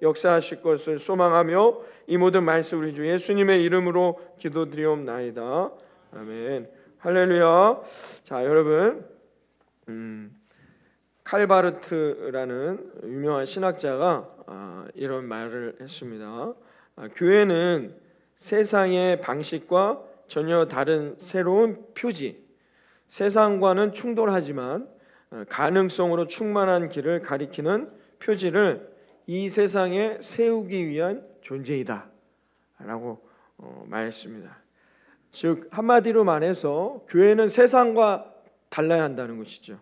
역사하실 것을 소망하며 이 모든 말씀 우리 주 예수님의 이름으로 기도드리옵나이다. 아멘. 할렐루야. 자, 여러분, 칼바르트라는 유명한 신학자가 이런 말을 했습니다. 교회는 세상의 방식과 전혀 다른 새로운 표지, 세상과는 충돌하지만 가능성으로 충만한 길을 가리키는 표지를 이 세상에 세우기 위한 존재이다 라고 말했습니다. 즉 한마디로 말해서 교회는 세상과 달라야 한다는 것이죠.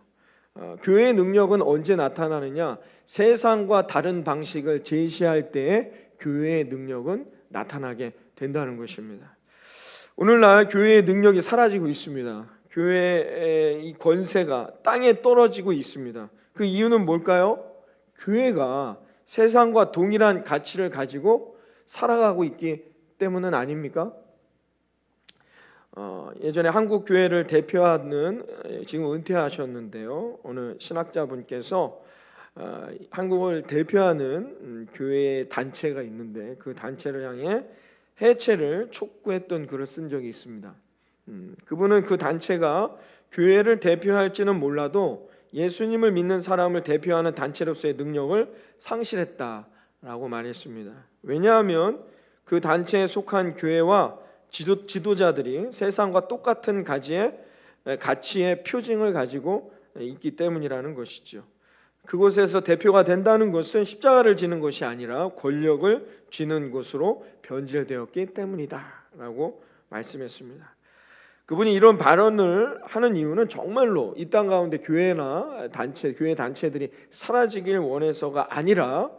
교회의 능력은 언제 나타나느냐? 세상과 다른 방식을 제시할 때에 교회의 능력은 나타나게 된다는 것입니다. 오늘날 교회의 능력이 사라지고 있습니다. 교회의 이 권세가 땅에 떨어지고 있습니다. 그 이유는 뭘까요? 교회가 세상과 동일한 가치를 가지고 살아가고 있기 때문은 아닙니까? 예전에 한국 교회를 대표하는, 지금 은퇴하셨는데요, 어느 신학자분께서 한국을 대표하는 교회 단체가 있는데 그 단체를 향해 해체를 촉구했던 글을 쓴 적이 있습니다. 그분은 그 단체가 교회를 대표할지는 몰라도 예수님을 믿는 사람을 대표하는 단체로서의 능력을 상실했다라고 말했습니다. 왜냐하면 그 단체에 속한 교회와 지도자들이 세상과 똑같은 가치의 표징을 가지고 있기 때문이라는 것이죠. 그곳에서 대표가 된다는 것은 십자가를 지는 것이 아니라 권력을 쥐는 것으로 변질되었기 때문이다라고 말씀했습니다. 그분이 이런 발언을 하는 이유는 정말로 이 땅 가운데 교회나 교회 단체들이 사라지길 원해서가 아니라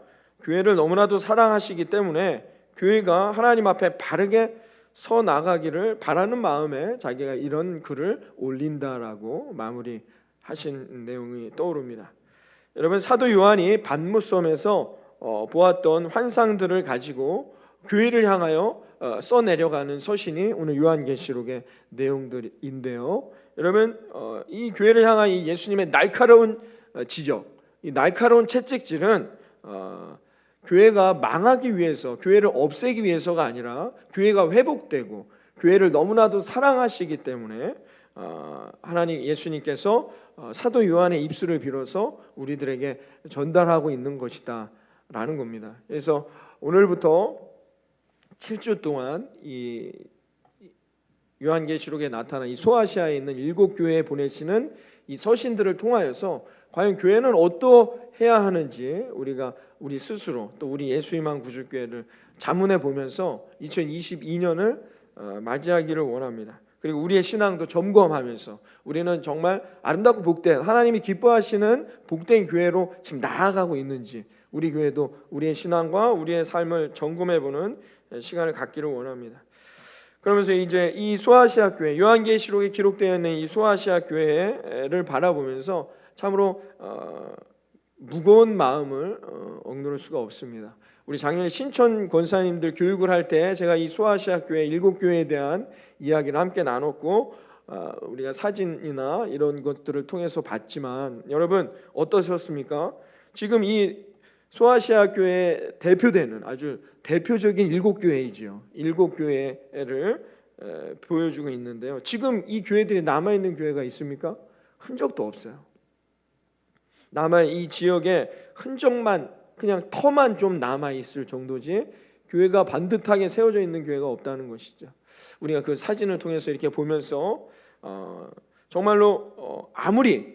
교회를 너무나도 사랑하시기 때문에 교회가 하나님 앞에 바르게 서 나가기를 바라는 마음에 자기가 이런 글을 올린다라고 마무리하신 내용이 떠오릅니다. 여러분, 사도 요한이 반모섬에서 보았던 환상들을 가지고 교회를 향하여 써내려가는 서신이 오늘 요한계시록의 내용들인데요. 여러분, 이 교회를 향한 이 예수님의 날카로운 지적, 이 날카로운 채찍질은 교회가 망하기 위해서, 교회를 없애기 위해서가 아니라 교회가 회복되고 교회를 너무나도 사랑하시기 때문에 하나님 예수님께서 사도 요한의 입술을 빌어서 우리들에게 전달하고 있는 것이다 라는 겁니다. 그래서 오늘부터 7주 동안 이 요한계시록에 나타난 이 소아시아에 있는 7교회에 보내시는 이 서신들을 통하여서 과연 교회는 어떠해야 하는지 우리 스스로 또 우리 예수님만 구주교회를 자문해 보면서 2022년을 맞이하기를 원합니다. 그리고 우리의 신앙도 점검하면서 우리는 정말 아름답고 복된, 하나님이 기뻐하시는 복된 교회로 지금 나아가고 있는지, 우리 교회도 우리의 신앙과 우리의 삶을 점검해보는 시간을 갖기를 원합니다. 그러면서 이제 이 소아시아 교회, 요한계시록에 기록되어 있는 이 소아시아 교회를 바라보면서 참으로 무거운 마음을 억누를 수가 없습니다. 우리 작년에 신천 권사님들 교육을 할 때 제가 이 소아시아 교회 7교회에 대한 이야기를 함께 나눴고 우리가 사진이나 이런 것들을 통해서 봤지만 여러분 어떠셨습니까? 지금 이 소아시아 교회에 대표되는 아주 대표적인 7교회이죠. 7교회를 보여주고 있는데요. 지금 이 교회들이 남아있는 교회가 있습니까? 흔적도 없어요. 이 지역에 흔적만, 그냥 터만 좀 남아있을 정도지 교회가 반듯하게 세워져 있는 교회가 없다는 것이죠. 우리가 그 사진을 통해서 이렇게 보면서 정말로 아무리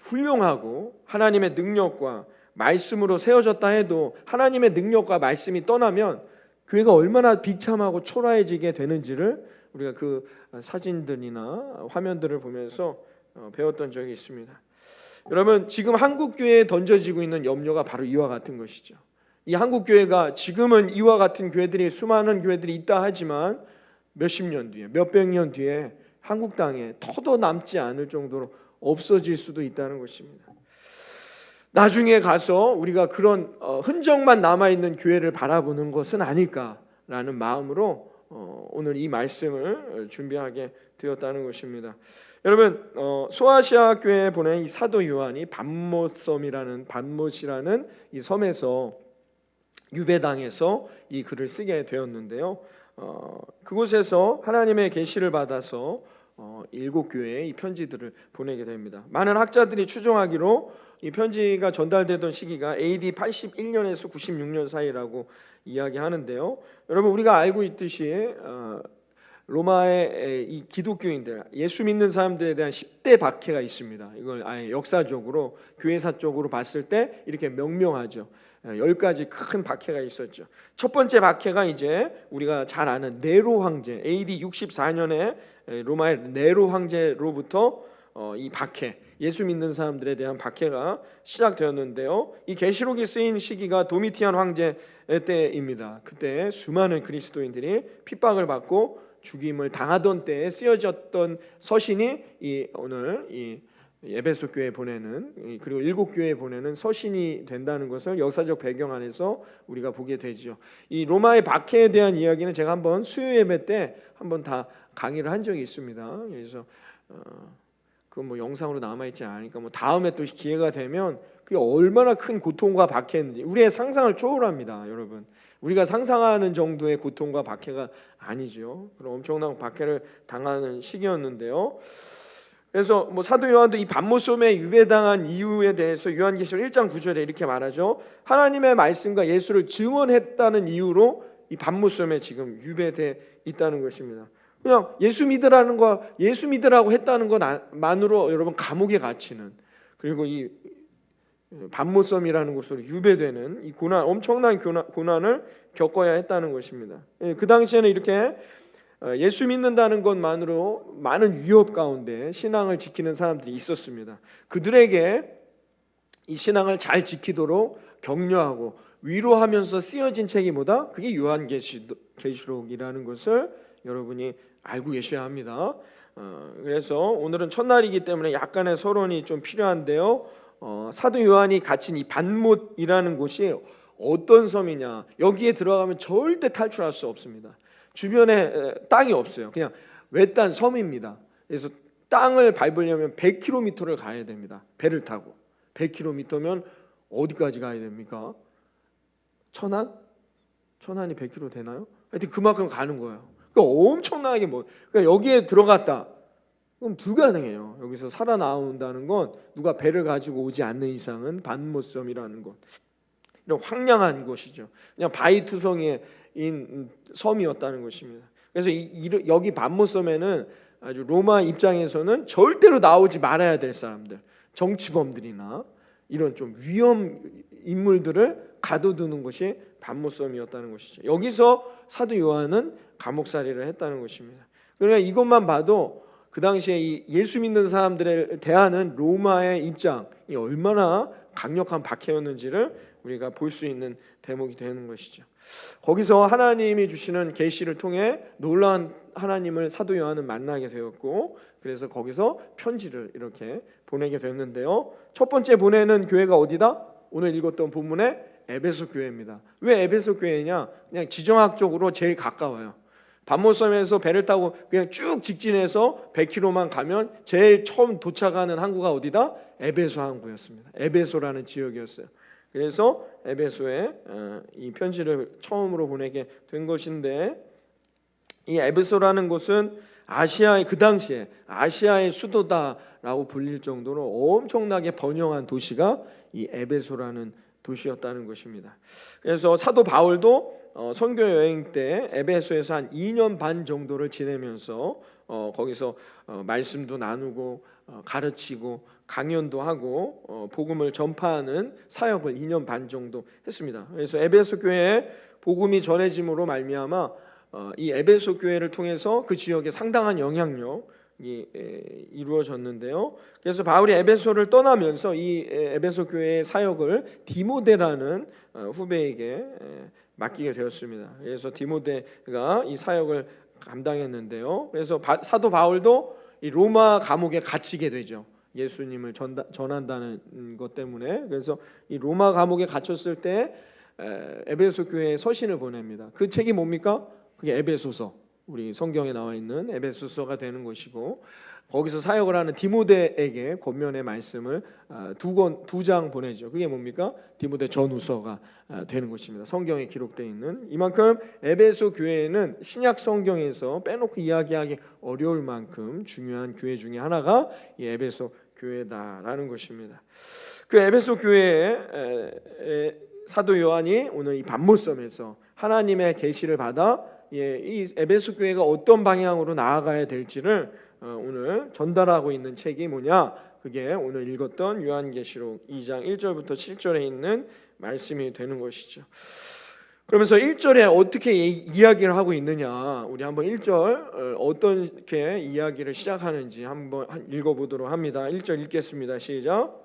훌륭하고 하나님의 능력과 말씀으로 세워졌다 해도 하나님의 능력과 말씀이 떠나면 교회가 얼마나 비참하고 초라해지게 되는지를 우리가 그 사진들이나 화면들을 보면서 배웠던 적이 있습니다. 여러분, 지금 한국교회에 던져지고 있는 염려가 바로 이와 같은 것이죠. 이 한국교회가 지금은 이와 같은 교회들이, 수많은 교회들이 있다 하지만 몇십 년 뒤에, 몇백 년 뒤에 한국 땅에 터도 남지 않을 정도로 없어질 수도 있다는 것입니다. 나중에 가서 우리가 그런 흔적만 남아있는 교회를 바라보는 것은 아닐까라는 마음으로 오늘 이 말씀을 준비하게 되었다는 것입니다. 여러분, 소아시아 교회에 보낸 이 사도 요한이 반못이라는 이 섬에서 유배당에서 이 글을 쓰게 되었는데요. 그곳에서 하나님의 계시를 받아서 7교회에 이 편지들을 보내게 됩니다. 많은 학자들이 추정하기로 이 편지가 전달되던 시기가 AD 81년에서 96년 사이라고 이야기하는데요. 여러분, 우리가 알고 있듯이 로마의 이 기독교인들, 예수 믿는 사람들에 대한 10대 박해가 있습니다. 이걸 아예 역사적으로, 교회사적으로 봤을 때 이렇게 명명하죠. 10가지 큰 박해가 있었죠. 첫 번째 박해가 이제 우리가 잘 아는 네로 황제, AD 64년에 로마의 네로 황제로부터 이 박해, 예수 믿는 사람들에 대한 박해가 시작되었는데요. 이 계시록이 쓰인 시기가 도미티안 황제 때입니다. 그때 수많은 그리스도인들이 핍박을 받고 죽임을 당하던 때에 쓰여졌던 서신이 오늘 이 에베소 교회에 보내는, 그리고 7교회에 보내는 서신이 된다는 것을 역사적 배경 안에서 우리가 보게 되죠. 이 로마의 박해에 대한 이야기는 제가 한번 수요 예배 때 한번 다 강의를 한 적이 있습니다. 그래서 그건 뭐 영상으로 남아있지 않으니까 뭐 다음에 또 기회가 되면 그게 얼마나 큰 고통과 박해인지 우리의 상상을 초월합니다, 여러분. 우리가 상상하는 정도의 고통과 박해가 아니죠. 그런 엄청난 박해를 당하는 시기였는데요. 그래서 뭐 사도 요한도 이 반모섬에 유배당한 이유에 대해서 요한계시록 1장 9절에 이렇게 말하죠. 하나님의 말씀과 예수를 증언했다는 이유로 이 반모섬에 지금 유배돼 있다는 것입니다. 그냥 예수 믿으라는 거, 예수 믿으라고 했다는 것만으로 여러분 감옥에 갇히는, 그리고 이 반모섬이라는 곳으로 유배되는 이 고난, 엄청난 고난을 겪어야 했다는 것입니다. 그 당시에는 이렇게 예수 믿는다는 것만으로 많은 위협 가운데 신앙을 지키는 사람들이 있었습니다. 그들에게 이 신앙을 잘 지키도록 격려하고 위로하면서 쓰여진 책이 뭐다? 그게 요한계시록이라는 것을 여러분이 알고 계셔야 합니다. 그래서 오늘은 첫날이기 때문에 약간의 서론이 좀 필요한데요. 사도 요한이 갇힌 이 반못이라는 곳이 어떤 섬이냐? 여기에 들어가면 절대 탈출할 수 없습니다. 주변에 땅이 없어요. 그냥 외딴 섬입니다. 그래서 땅을 밟으려면 100km를 가야 됩니다. 배를 타고 100km면 어디까지 가야 됩니까? 천안? 천안이 100km 되나요? 하여튼 그만큼 가는 거예요. 그러니까 엄청나게 그러니까 여기에 들어갔다. 그럼 불가능해요. 여기서 살아나온다는 건 누가 배를 가지고 오지 않는 이상은 반모섬이라는 것, 이런 황량한 곳이죠. 그냥 바위투성이인 섬이었다는 것입니다. 그래서 여기 반모섬에는 아주 로마 입장에서는 절대로 나오지 말아야 될 사람들, 정치범들이나 이런 좀 위험 인물들을 가둬두는 것이 반모섬이었다는 것이죠. 여기서 사도 요한은 감옥살이를 했다는 것입니다. 그러니까 이것만 봐도 그 당시에 이 예수 믿는 사람들을 대하는 로마의 입장이 얼마나 강력한 박해였는지를 우리가 볼 수 있는 대목이 되는 것이죠. 거기서 하나님이 주시는 계시를 통해 놀라운 하나님을 사도 요한은 만나게 되었고, 그래서 거기서 편지를 이렇게 보내게 됐는데요. 첫 번째 보내는 교회가 어디다? 오늘 읽었던 본문의 에베소 교회입니다. 왜 에베소 교회냐? 그냥 지정학적으로 제일 가까워요. 반모섬에서 배를 타고 그냥 쭉 직진해서 100km만 가면 제일 처음 도착하는 항구가 어디다? 에베소 항구였습니다. 에베소라는 지역이었어요. 그래서 에베소에 이 편지를 처음으로 보내게 된 것인데, 이 에베소라는 곳은 아시아의, 그 당시에 아시아의 수도다라고 불릴 정도로 엄청나게 번영한 도시가 이 에베소라는 도시였다는 것입니다. 그래서 사도 바울도 선교 여행 때 에베소에서 한 2년 반 정도를 지내면서 거기서 말씀도 나누고 가르치고 강연도 하고 복음을 전파하는 사역을 2년 반 정도 했습니다. 그래서 에베소 교회에 복음이 전해짐으로 말미암아 이 에베소 교회를 통해서 그 지역에 상당한 영향력이 이루어졌는데요. 그래서 바울이 에베소를 떠나면서 이 에베소 교회의 사역을 디모데라는 후배에게 맡기게 되었습니다. 그래서 디모데가 이 사역을 감당했는데요. 그래서 사도 바울도 이 로마 감옥에 갇히게 되죠. 예수님을 전한다는 것 때문에. 그래서 이 로마 감옥에 갇혔을 때 에베소 교회에 서신을 보냅니다. 그 책이 뭡니까? 그게 에베소서, 우리 성경에 나와 있는 에베소서가 되는 것이고, 거기서 사역을 하는 디모데에게 권면의 말씀을 두 장 보내죠. 그게 뭡니까? 디모데 전후서가 되는 것입니다. 성경에 기록되어 있는 이만큼 에베소 교회는 신약 성경에서 빼놓고 이야기하기 어려울 만큼 중요한 교회 중에 하나가 이 에베소 교회다라는 것입니다. 그 에베소 교회에 사도 요한이 오늘 이 반모섬에서 하나님의 계시를 받아 이 에베소 교회가 어떤 방향으로 나아가야 될지를 오늘 전달하고 있는 책이 뭐냐? 그게 오늘 읽었던 요한계시록 2장 1절부터 7절에 있는 말씀이 되는 것이죠. 그러면서 1절에 어떻게 이야기를 하고 있느냐, 우리 한번 1절 어떻게 이야기를 시작하는지 한번 읽어보도록 합니다. 1절 읽겠습니다. 시작.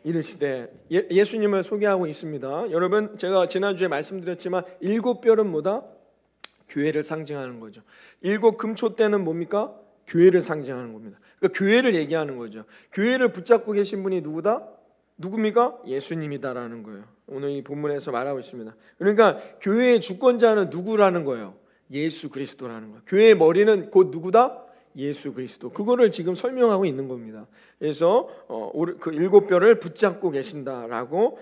이르시되, 예수님을 소개하고 있습니다. 여러분, 제가 지난주에 말씀드렸지만 7별은 뭐다? 교회를 상징하는 거죠. 7 금초대는 뭡니까? 교회를 상징하는 겁니다. 그러니까 교회를 얘기하는 거죠. 교회를 붙잡고 계신 분이 누구다? 누굽니까? 예수님이다라는 거예요. 오늘 이 본문에서 말하고 있습니다. 그러니까 교회의 주권자는 누구라는 거예요? 예수 그리스도라는 거예요. 교회의 머리는 곧 누구다? 예수 그리스도. 그거를 지금 설명하고 있는 겁니다. 그래서 그 7별을 붙잡고 계신다라고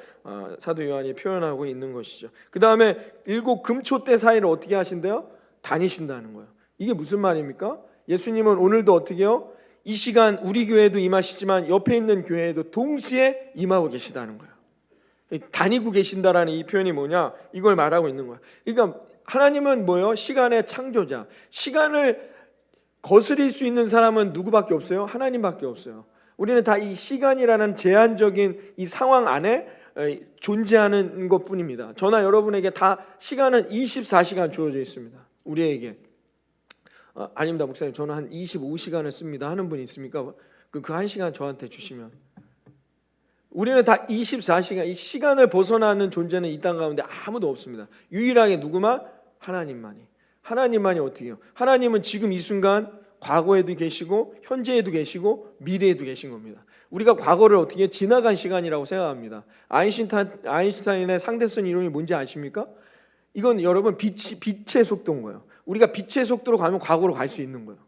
사도 요한이 표현하고 있는 것이죠. 그 다음에 7 금초대 사이를 어떻게 하신대요? 다니신다는 거예요. 이게 무슨 말입니까? 예수님은 오늘도 어떻게 해요? 이 시간 우리 교회에도 임하시지만 옆에 있는 교회에도 동시에 임하고 계시다는 거예요. 다니고 계신다라는 이 표현이 뭐냐? 이걸 말하고 있는 거예요. 그러니까 하나님은 뭐예요? 시간의 창조자. 시간을 거스릴 수 있는 사람은 누구밖에 없어요? 하나님밖에 없어요. 우리는 다 이 시간이라는 제한적인 이 상황 안에 존재하는 것뿐입니다. 저나 여러분에게 다 시간은 24시간 주어져 있습니다. 우리에게. 아닙니다, 목사님. 저는 한 25시간을 씁니다 하는 분이 있습니까? 그 1시간 저한테 주시면. 우리는 다 24시간, 이 시간을 벗어나는 존재는 이 땅 가운데 아무도 없습니다. 유일하게 누구만? 하나님만이. 하나님만이 어떻게 해요? 하나님은 지금 이 순간 과거에도 계시고 현재에도 계시고 미래에도 계신 겁니다. 우리가 과거를 어떻게 지나간 시간이라고 생각합니다. 아인슈타인의 상대성 이론이 뭔지 아십니까? 이건 여러분 빛의 속도인 거예요. 우리가 빛의 속도로 가면 과거로 갈 수 있는 거예요.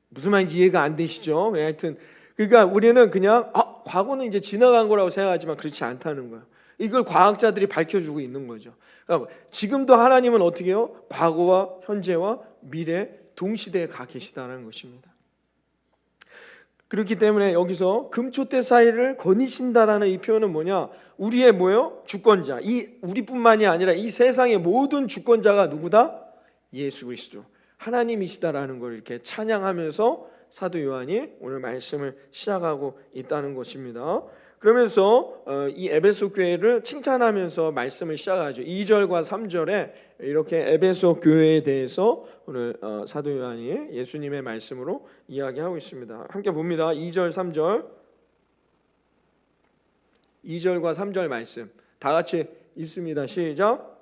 무슨 말인지 이해가 안 되시죠? 하여튼 그러니까 우리는 그냥 과거는 이제 지나간 거라고 생각하지만 그렇지 않다는 거예요. 이걸 과학자들이 밝혀주고 있는 거죠. 그러니까 지금도 하나님은 어떻게 해요? 과거와 현재와 미래 동시대에 가 계시다는 것입니다. 그렇기 때문에 여기서 금초대 사이를 거니신다라는 이 표현은 뭐냐? 우리의 뭐예요? 주권자. 이 우리뿐만이 아니라 이 세상의 모든 주권자가 누구다? 예수 그리스도. 하나님이시다라는 걸 이렇게 찬양하면서 사도 요한이 오늘 말씀을 시작하고 있다는 것입니다. 그러면서 이 에베소 교회를 칭찬하면서 말씀을 시작하죠. 2절과 3절에 이렇게 에베소 교회에 대해서 오늘 사도 요한이 예수님의 말씀으로 이야기하고 있습니다. 함께 봅니다. 2절 3절 2절과 3절 말씀 다 같이 읽습니다. 시작.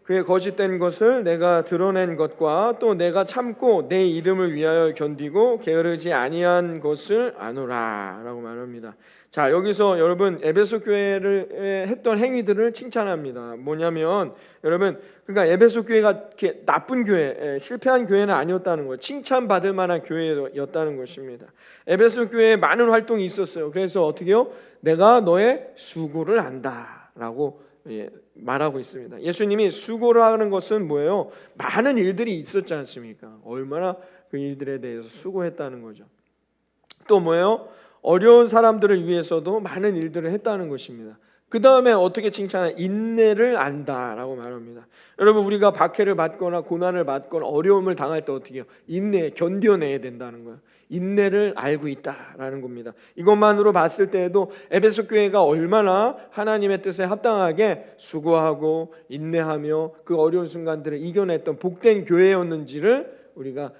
그의 거짓된 것을 내가 드러낸 것과 또 내가 참고 내 이름을 위하여 견디고 게으르지 아니한 것을 아노라 라고 말합니다. 자, 여기서 여러분 에베소 교회를 했던 행위들을 칭찬합니다. 뭐냐면 여러분 그러니까 에베소 교회가 이렇게 나쁜 교회, 실패한 교회는 아니었다는 거예요. 칭찬받을 만한 교회였다는 것입니다. 에베소 교회에 많은 활동이 있었어요. 그래서 어떻게 해요? 내가 너의 수고를 안다라고 말하고 있습니다. 예수님이 수고를 하는 것은 뭐예요? 많은 일들이 있었지 않습니까? 얼마나 그 일들에 대해서 수고했다는 거죠. 또 뭐예요? 어려운 사람들을 위해서도 많은 일들을 했다는 것입니다. 그 다음에 어떻게 칭찬하냐? 인내를 안다라고 말합니다. 여러분 우리가 박해를 받거나 고난을 받거나 어려움을 당할 때 어떻게 해요? 인내, 견뎌내야 된다는 거예요. 인내를 알고 있다라는 겁니다. 이것만으로 봤을 때에도 에베소 교회가 얼마나 하나님의 뜻에 합당하게 수고하고 인내하며 그 어려운 순간들을 이겨냈던 복된 교회였는지를 우리가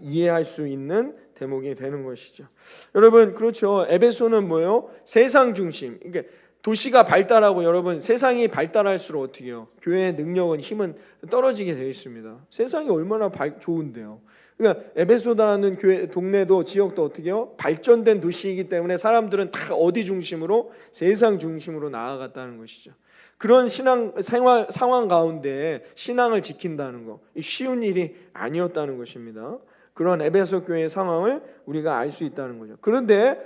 이해할 수 있는 대목이 되는 것이죠. 여러분 그렇죠. 에베소는 뭐예요? 세상 중심. 그러니까 도시가 발달하고 여러분 세상이 발달할수록 어떻게 해요? 교회의 능력은 힘은 떨어지게 되어 있습니다. 세상이 얼마나 좋은데요. 그러니까 에베소라는 교회 동네도 지역도 어떻게 해요? 발전된 도시이기 때문에 사람들은 다 어디 중심으로? 세상 중심으로 나아갔다는 것이죠. 그런 신앙 생활 상황 가운데 신앙을 지킨다는 거 쉬운 일이 아니었다는 것입니다. 그런 에베소 교회의 상황을 우리가 알 수 있다는 거죠. 그런데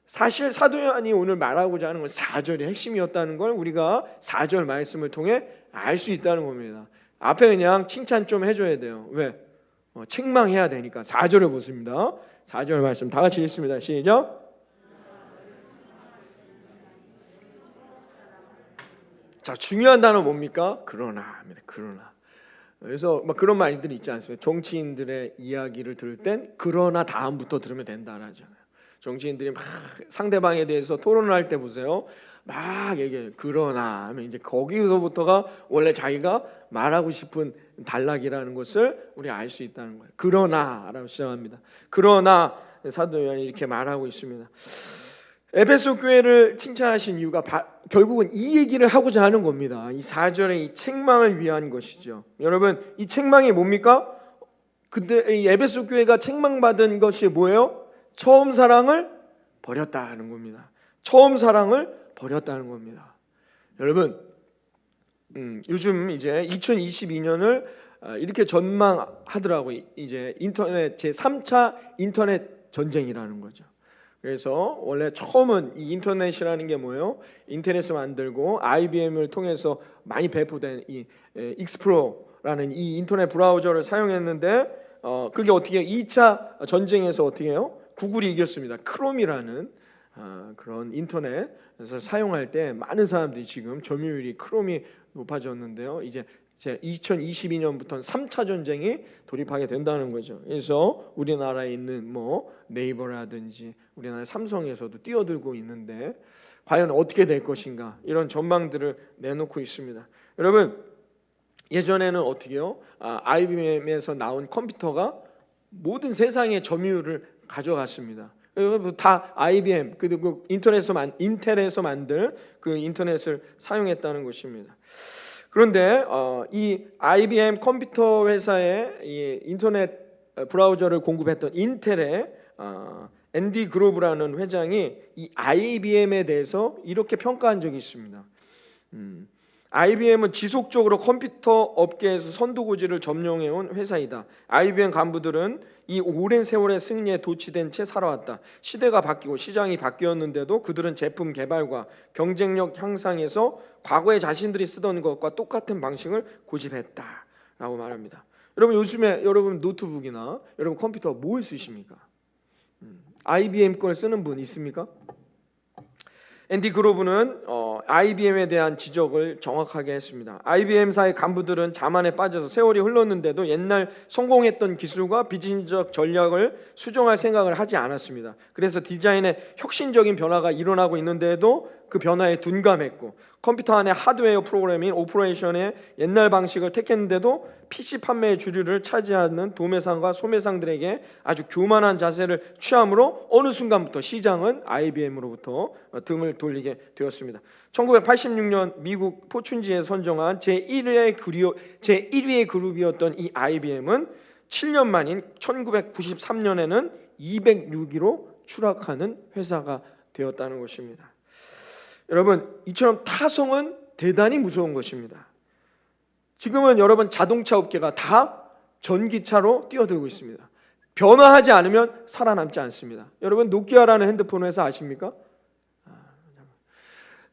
사실 사도 요한이 오늘 말하고자 하는 건 4절이 핵심이었다는 걸 우리가 4절 말씀을 통해 알 수 있다는 겁니다. 앞에 그냥 칭찬 좀 해줘야 돼요. 왜? 책망해야 되니까. 4절을 보십니다. 4절 말씀 다 같이 읽습니다. 시작. 자, 중요한 단어 뭡니까? 그러나입니다. 그러나. 그래서 막 그런 말들이 있지 않습니까? 정치인들의 이야기를 들을 땐 그러나 다음부터 들으면 된다 하잖아요. 정치인들이 막 상대방에 대해서 토론을 할 때 보세요. 막 얘기해요. 그러나 하면 이제 거기서부터가 원래 자기가 말하고 싶은 단락이라는 것을 우리 알 수 있다는 거예요. 그러나라고 시작합니다. 그러나 사도 요한이 이렇게 말하고 있습니다. 에베소 교회를 칭찬하신 이유가 결국은 이 얘기를 하고자 하는 겁니다. 이 4절의 이 책망을 위한 것이죠. 여러분, 이 책망이 뭡니까? 근데 이 에베소 교회가 책망받은 것이 뭐예요? 처음 사랑을 버렸다는 겁니다. 처음 사랑을 버렸다는 겁니다. 여러분, 요즘 이제 2022년을 이렇게 전망하더라고요. 이제 인터넷 제3차 인터넷 전쟁이라는 거죠. 그래서 원래 처음은 이 인터넷이라는 게 뭐예요? 인터넷을 만들고 IBM을 통해서 많이 배포된 이 익스플로러라는 이 인터넷 브라우저를 사용했는데 그게 어떻게 2차 전쟁에서 어떻게 해요? 구글이 이겼습니다. 크롬이라는 그런 인터넷을 사용할 때 많은 사람들이 지금 점유율이 크롬이 높아졌는데요. 이제 2022년부터는 3차 전쟁이 돌입하게 된다는 거죠. 그래서 우리나라에 있는 뭐 네이버라든지 우리나라 삼성에서도 뛰어들고 있는데 과연 어떻게 될 것인가 이런 전망들을 내놓고 있습니다. 여러분, 예전에는 어떻게요? IBM에서 나온 컴퓨터가 모든 세상의 점유율을 가져갔습니다. 다 IBM 그리고 인텔에서 만든 그 인터넷을 사용했다는 것입니다. 그런데 이 IBM 컴퓨터 회사의 이 인터넷 브라우저를 공급했던 인텔의 앤디 그로브라는 회장이 이 IBM에 대해서 이렇게 평가한 적이 있습니다. IBM은 지속적으로 컴퓨터 업계에서 선두고지를 점령해온 회사이다. IBM 간부들은 이 오랜 세월의 승리에 도취된 채 살아왔다. 시대가 바뀌고 시장이 바뀌었는데도 그들은 제품 개발과 경쟁력 향상에서 과거에 자신들이 쓰던 것과 똑같은 방식을 고집했다라고 말합니다. 여러분, 요즘에 여러분 노트북이나 여러분 컴퓨터 뭘 쓰십니까? IBM 걸 쓰는 분 있습니까? 앤디 그로브는 IBM에 대한 지적을 정확하게 했습니다. IBM사의 간부들은 자만에 빠져서 세월이 흘렀는데도 옛날 성공했던 기술과 비즈니스적 전략을 수정할 생각을 하지 않았습니다. 그래서 디자인에 혁신적인 변화가 일어나고 있는데도 그 변화에 둔감했고 컴퓨터 안에 하드웨어 프로그래밍, 오퍼레이션의 옛날 방식을 택했는데도 PC 판매의 주류를 차지하는 도매상과 소매상들에게 아주 교만한 자세를 취함으로 어느 순간부터 시장은 IBM으로부터 등을 돌리게 되었습니다. 1986년 미국 포춘지에 선정한 제1위의 그룹이었던 이 IBM은 7년 만인 1993년에는 206위로 추락하는 회사가 되었다는 것입니다. 여러분, 이처럼 타성은 대단히 무서운 것입니다. 지금은 여러분 자동차 업계가 다 전기차로 뛰어들고 있습니다. 변화하지 않으면 살아남지 않습니다. 여러분, 노키아라는 핸드폰 회사 아십니까?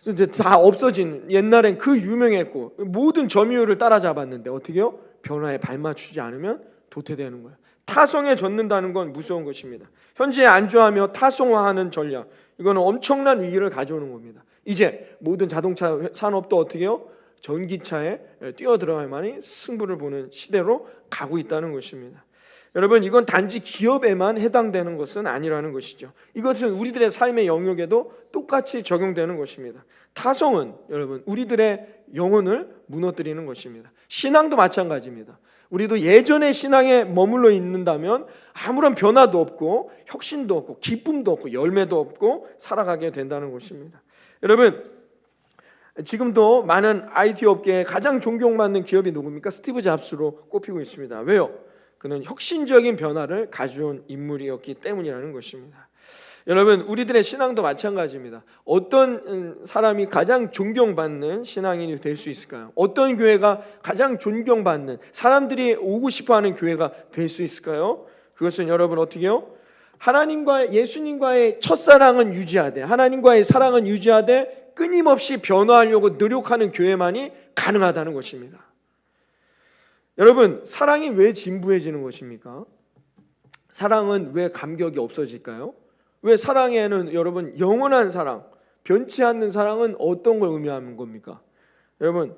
이제 다 없어진, 옛날엔 그 유명했고 모든 점유율을 따라잡았는데 어떻게요? 변화에 발맞추지 않으면 도태되는 거예요. 타성에 젖는다는 건 무서운 것입니다. 현재에 안주하며 타성화하는 전략, 이거는 엄청난 위기를 가져오는 겁니다. 이제 모든 자동차 산업도 어떻게 해요? 전기차에 뛰어들어야만이 승부를 보는 시대로 가고 있다는 것입니다. 여러분, 이건 단지 기업에만 해당되는 것은 아니라는 것이죠. 이것은 우리들의 삶의 영역에도 똑같이 적용되는 것입니다. 타성은 여러분 우리들의 영혼을 무너뜨리는 것입니다. 신앙도 마찬가지입니다. 우리도 예전의 신앙에 머물러 있는다면 아무런 변화도 없고 혁신도 없고 기쁨도 없고 열매도 없고 살아가게 된다는 것입니다. 여러분, 지금도 많은 IT 업계에 가장 존경받는 기업이 누굽니까? 스티브 잡스로 꼽히고 있습니다. 왜요? 그는 혁신적인 변화를 가져온 인물이었기 때문이라는 것입니다. 여러분, 우리들의 신앙도 마찬가지입니다. 어떤 사람이 가장 존경받는 신앙인이 될 수 있을까요? 어떤 교회가 가장 존경받는, 사람들이 오고 싶어하는 교회가 될 수 있을까요? 그것은 여러분 어떻게 해요? 하나님과 예수님과의 첫사랑은 유지하되, 하나님과의 사랑은 유지하되 끊임없이 변화하려고 노력하는 교회만이 가능하다는 것입니다. 여러분, 사랑이 왜 진부해지는 것입니까? 사랑은 왜 감격이 없어질까요? 왜 사랑에는 여러분 영원한 사랑, 변치 않는 사랑은 어떤 걸 의미하는 겁니까? 여러분,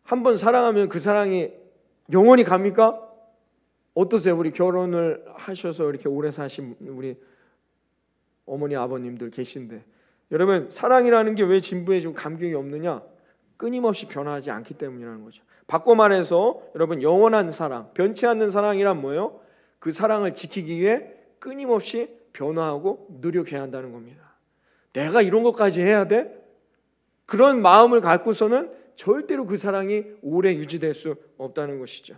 한번 사랑하면 그 사랑이 영원히 갑니까? 어떠세요? 우리 결혼을 하셔서 이렇게 오래 사신 우리 어머니 아버님들 계신데, 여러분, 사랑이라는 게 왜 진부해지고 감격이 없느냐? 끊임없이 변화하지 않기 때문이라는 거죠. 바꿔 말해서 여러분, 영원한 사랑, 변치 않는 사랑이란 뭐예요? 그 사랑을 지키기 위해 끊임없이 변화하고 노력해야 한다는 겁니다. 내가 이런 것까지 해야 돼? 그런 마음을 갖고서는 절대로 그 사랑이 오래 유지될 수 없다는 것이죠.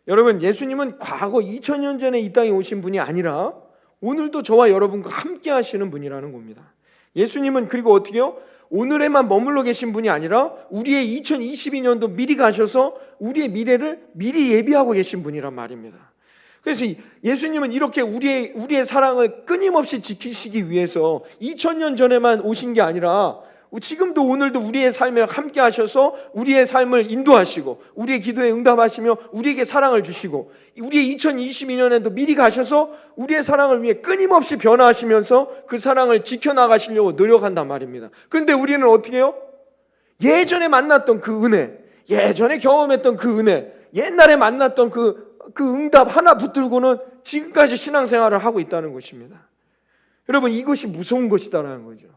여러분, 예수님은 과거 2000년 전에 이 땅에 오신 분이 아니라 오늘도 저와 여러분과 함께 하시는 분이라는 겁니다. 예수님은 그리고 어떻게 해요? 오늘에만 머물러 계신 분이 아니라 우리의 2022년도 미리 가셔서 우리의 미래를 미리 예비하고 계신 분이란 말입니다. 그래서 예수님은 이렇게 우리의 사랑을 끊임없이 지키시기 위해서 2000년 전에만 오신 게 아니라 지금도 오늘도 우리의 삶에 함께 하셔서 우리의 삶을 인도하시고 우리의 기도에 응답하시며 우리에게 사랑을 주시고, 우리의 2022년에도 미리 가셔서 우리의 사랑을 위해 끊임없이 변화하시면서 그 사랑을 지켜나가시려고 노력한단 말입니다. 그런데 우리는 어떻게 해요? 예전에 만났던 그 은혜, 예전에 경험했던 그 은혜, 옛날에 만났던 그 응답 하나 붙들고는 지금까지 신앙생활을 하고 있다는 것입니다. 여러분, 이것이 무서운 것이다라는 거죠.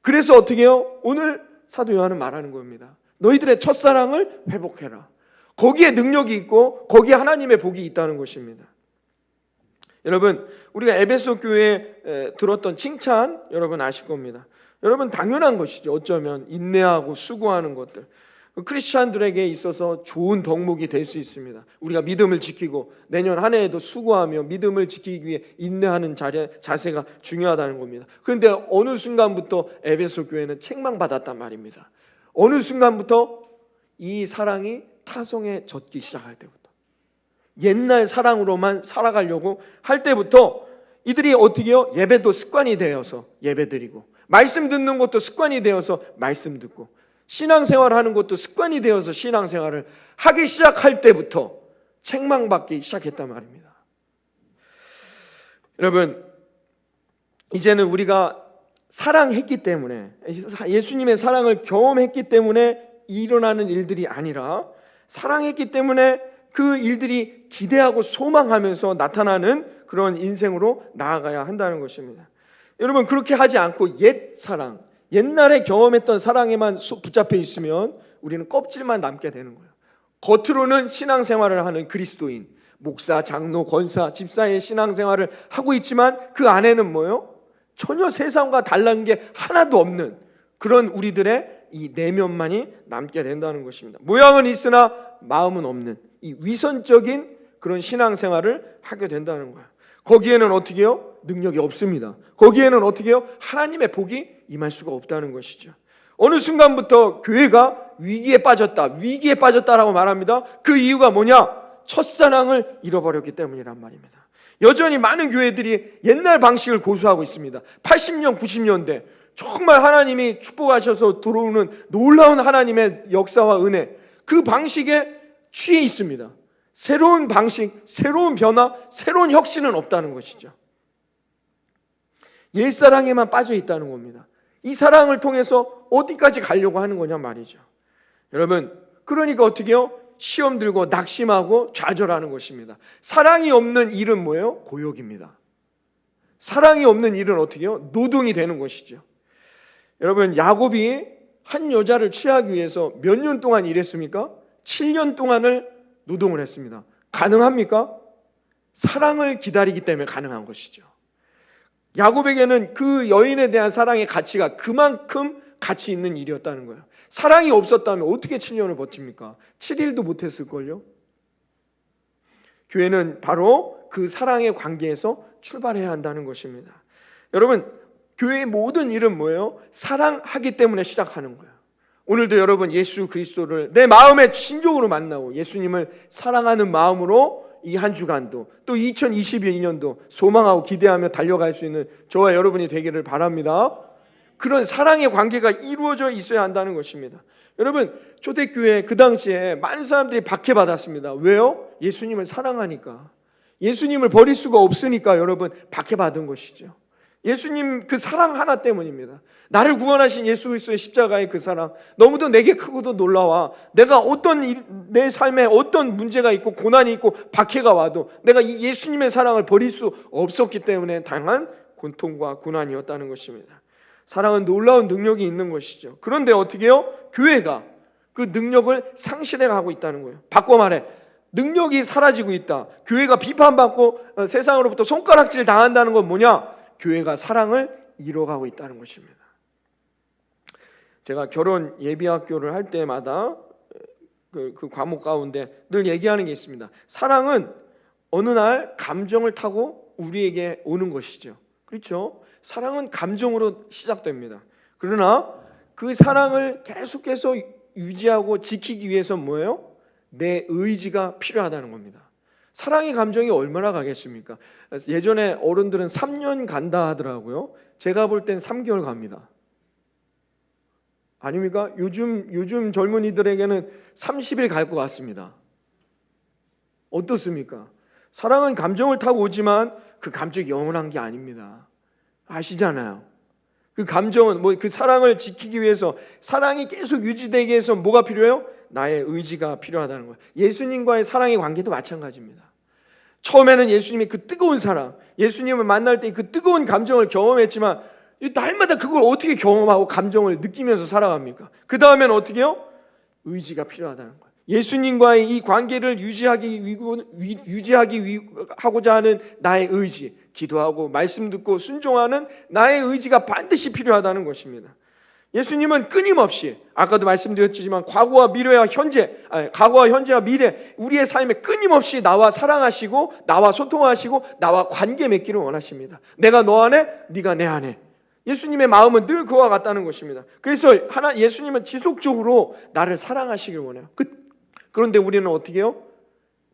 그래서 어떻게 해요? 오늘 사도 요한은 말하는 겁니다. 너희들의 첫사랑을 회복해라. 거기에 능력이 있고 거기에 하나님의 복이 있다는 것입니다. 여러분, 우리가 에베소 교회에 들었던 칭찬 여러분 아실 겁니다. 여러분, 당연한 것이죠. 어쩌면 인내하고 수고하는 것들, 크리스찬들에게 있어서 좋은 덕목이 될 수 있습니다. 우리가 믿음을 지키고 내년 한 해에도 수고하며 믿음을 지키기 위해 인내하는 자세가 중요하다는 겁니다. 그런데 어느 순간부터 에베소 교회는 책망받았단 말입니다. 어느 순간부터 이 사랑이 타성에 젖기 시작할 때부터, 옛날 사랑으로만 살아가려고 할 때부터 이들이 어떻게 해요? 예배도 습관이 되어서 예배드리고, 말씀 듣는 것도 습관이 되어서 말씀 듣고, 신앙생활하는 것도 습관이 되어서 신앙생활을 하기 시작할 때부터 책망받기 시작했단 말입니다. 여러분, 이제는 우리가 사랑했기 때문에, 예수님의 사랑을 경험했기 때문에 일어나는 일들이 아니라 사랑했기 때문에 그 일들이 기대하고 소망하면서 나타나는 그런 인생으로 나아가야 한다는 것입니다. 여러분, 그렇게 하지 않고 옛 사랑, 옛날에 경험했던 사랑에만 붙잡혀 있으면 우리는 껍질만 남게 되는 거예요. 겉으로는 신앙생활을 하는 그리스도인, 목사, 장로, 권사, 집사의 신앙생활을 하고 있지만 그 안에는 뭐예요? 전혀 세상과 달라는 게 하나도 없는 그런 우리들의 이 내면만이 남게 된다는 것입니다. 모양은 있으나 마음은 없는 이 위선적인 그런 신앙생활을 하게 된다는 거예요. 거기에는 어떻게 해요? 능력이 없습니다. 거기에는 어떻게 해요? 하나님의 복이 임할 수가 없다는 것이죠. 어느 순간부터 교회가 위기에 빠졌다라고 말합니다. 그 이유가 뭐냐? 첫사랑을 잃어버렸기 때문이란 말입니다. 여전히 많은 교회들이 옛날 방식을 고수하고 있습니다. 80년, 90년대 정말 하나님이 축복하셔서 들어오는 놀라운 하나님의 역사와 은혜, 그 방식에 취해 있습니다. 새로운 방식, 새로운 변화, 새로운 혁신은 없다는 것이죠. 옛사랑에만 빠져 있다는 겁니다. 이 사랑을 통해서 어디까지 가려고 하는 거냐 말이죠. 여러분, 그러니까 어떻게 해요? 시험 들고 낙심하고 좌절하는 것입니다. 사랑이 없는 일은 뭐예요? 고역입니다. 사랑이 없는 일은 어떻게 해요? 노동이 되는 것이죠. 여러분, 야곱이 한 여자를 취하기 위해서 몇 년 동안 일했습니까? 7년 동안을 노동을 했습니다. 가능합니까? 사랑을 기다리기 때문에 가능한 것이죠. 야곱에게는 그 여인에 대한 사랑의 가치가 그만큼 가치 있는 일이었다는 거예요. 사랑이 없었다면 어떻게 7년을 버팁니까? 7일도 못했을걸요? 교회는 바로 그 사랑의 관계에서 출발해야 한다는 것입니다. 여러분, 교회의 모든 일은 뭐예요? 사랑하기 때문에 시작하는 거예요. 오늘도 여러분 예수 그리스도를 내 마음의 심정으로 만나고 예수님을 사랑하는 마음으로 이 한 주간도 또 2022년도 소망하고 기대하며 달려갈 수 있는 저와 여러분이 되기를 바랍니다. 그런 사랑의 관계가 이루어져 있어야 한다는 것입니다. 여러분, 초대교회 그 당시에 많은 사람들이 박해받았습니다. 왜요? 예수님을 사랑하니까. 예수님을 버릴 수가 없으니까 여러분 박해받은 것이죠. 예수님 그 사랑 하나 때문입니다. 나를 구원하신 예수 그리스도의 십자가의 그 사랑, 너무도 내게 크고도 놀라워. 내가 내 삶에 어떤 문제가 있고 고난이 있고 박해가 와도 내가 이 예수님의 사랑을 버릴 수 없었기 때문에 당한 고통과 고난이었다는 것입니다. 사랑은 놀라운 능력이 있는 것이죠. 그런데 어떻게 해요? 교회가 그 능력을 상실해가고 있다는 거예요. 바꿔 말해, 능력이 사라지고 있다. 교회가 비판받고 세상으로부터 손가락질 당한다는 건 뭐냐? 교회가 사랑을 잃어가고 있다는 것입니다. 제가 결혼 예비학교를 할 때마다 그 과목 가운데 늘 얘기하는 게 있습니다. 사랑은 어느 날 감정을 타고 우리에게 오는 것이죠. 그렇죠? 사랑은 감정으로 시작됩니다. 그러나 그 사랑을 계속해서 유지하고 지키기 위해서 뭐예요? 내 의지가 필요하다는 겁니다. 사랑의 감정이 얼마나 가겠습니까? 예전에 어른들은 3년 간다 하더라고요. 제가 볼 땐 3개월 갑니다. 아닙니까? 요즘 젊은이들에게는 30일 갈 것 같습니다. 어떻습니까? 사랑은 감정을 타고 오지만 그 감정이 영원한 게 아닙니다. 아시잖아요. 그 감정은 그 사랑을 지키기 위해서, 사랑이 계속 유지되기 위해서 뭐가 필요해요? 나의 의지가 필요하다는 거예요. 예수님과의 사랑의 관계도 마찬가지입니다. 처음에는 예수님이 그 뜨거운 사랑, 예수님을 만날 때 그 뜨거운 감정을 경험했지만 날마다 그걸 어떻게 경험하고 감정을 느끼면서 살아갑니까? 그 다음에는 어떻게 해요? 의지가 필요하다는 거예요. 예수님과의 이 관계를 하고자 하는 나의 의지, 기도하고 말씀 듣고 순종하는 나의 의지가 반드시 필요하다는 것입니다. 예수님은 끊임없이, 아까도 말씀드렸지만 과거와 현재와 미래, 우리의 삶에 끊임없이 나와 사랑하시고 나와 소통하시고 나와 관계 맺기를 원하십니다. 내가 너 안에, 네가 내 안에. 예수님의 마음은 늘 그와 같다는 것입니다. 그래서 예수님은 지속적으로 나를 사랑하시길 원해요. 그런데 우리는 어떻게 해요?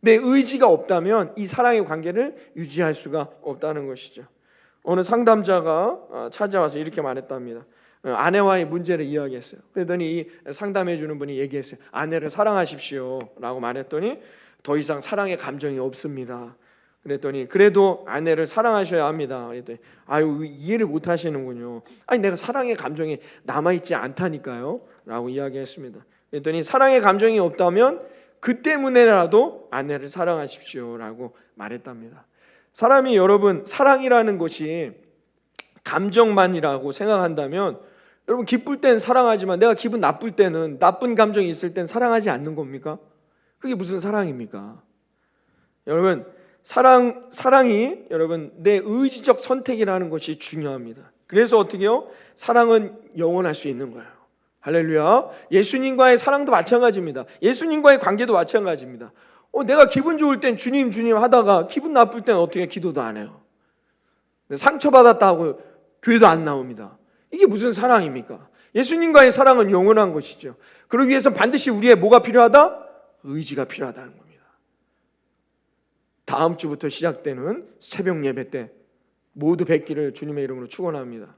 내 의지가 없다면 이 사랑의 관계를 유지할 수가 없다는 것이죠. 어느 상담자가 찾아와서 이렇게 말했답니다. 아내와의 문제를 이야기했어요. 그랬더니 이 상담해 주는 분이 얘기했어요. 아내를 사랑하십시오 라고 말했더니 더 이상 사랑의 감정이 없습니다. 그랬더니 그래도 아내를 사랑하셔야 합니다. 그랬더니 이해를 못 하시는군요. 내가 사랑의 감정이 남아있지 않다니까요 라고 이야기했습니다. 그랬더니 사랑의 감정이 없다면 그 때문에라도 아내를 사랑하십시오 라고 말했답니다. 사람이 여러분 사랑이라는 것이 감정만이라고 생각한다면 여러분 기쁠 땐 사랑하지만 내가 기분 나쁠 때는, 나쁜 감정이 있을 땐 사랑하지 않는 겁니까? 그게 무슨 사랑입니까? 여러분 사랑이 여러분 내 의지적 선택이라는 것이 중요합니다. 그래서 어떻게 해요? 사랑은 영원할 수 있는 거예요. 할렐루야. 예수님과의 사랑도 마찬가지입니다. 예수님과의 관계도 마찬가지입니다. 내가 기분 좋을 땐 주님 하다가 기분 나쁠 땐 어떻게 기도도 안 해요. 상처받았다고 교회도 안 나옵니다. 이게 무슨 사랑입니까? 예수님과의 사랑은 영원한 것이죠. 그러기 위해서 반드시 우리의 뭐가 필요하다? 의지가 필요하다는 겁니다. 다음 주부터 시작되는 새벽 예배 때 모두 뵙기를 주님의 이름으로 축원합니다.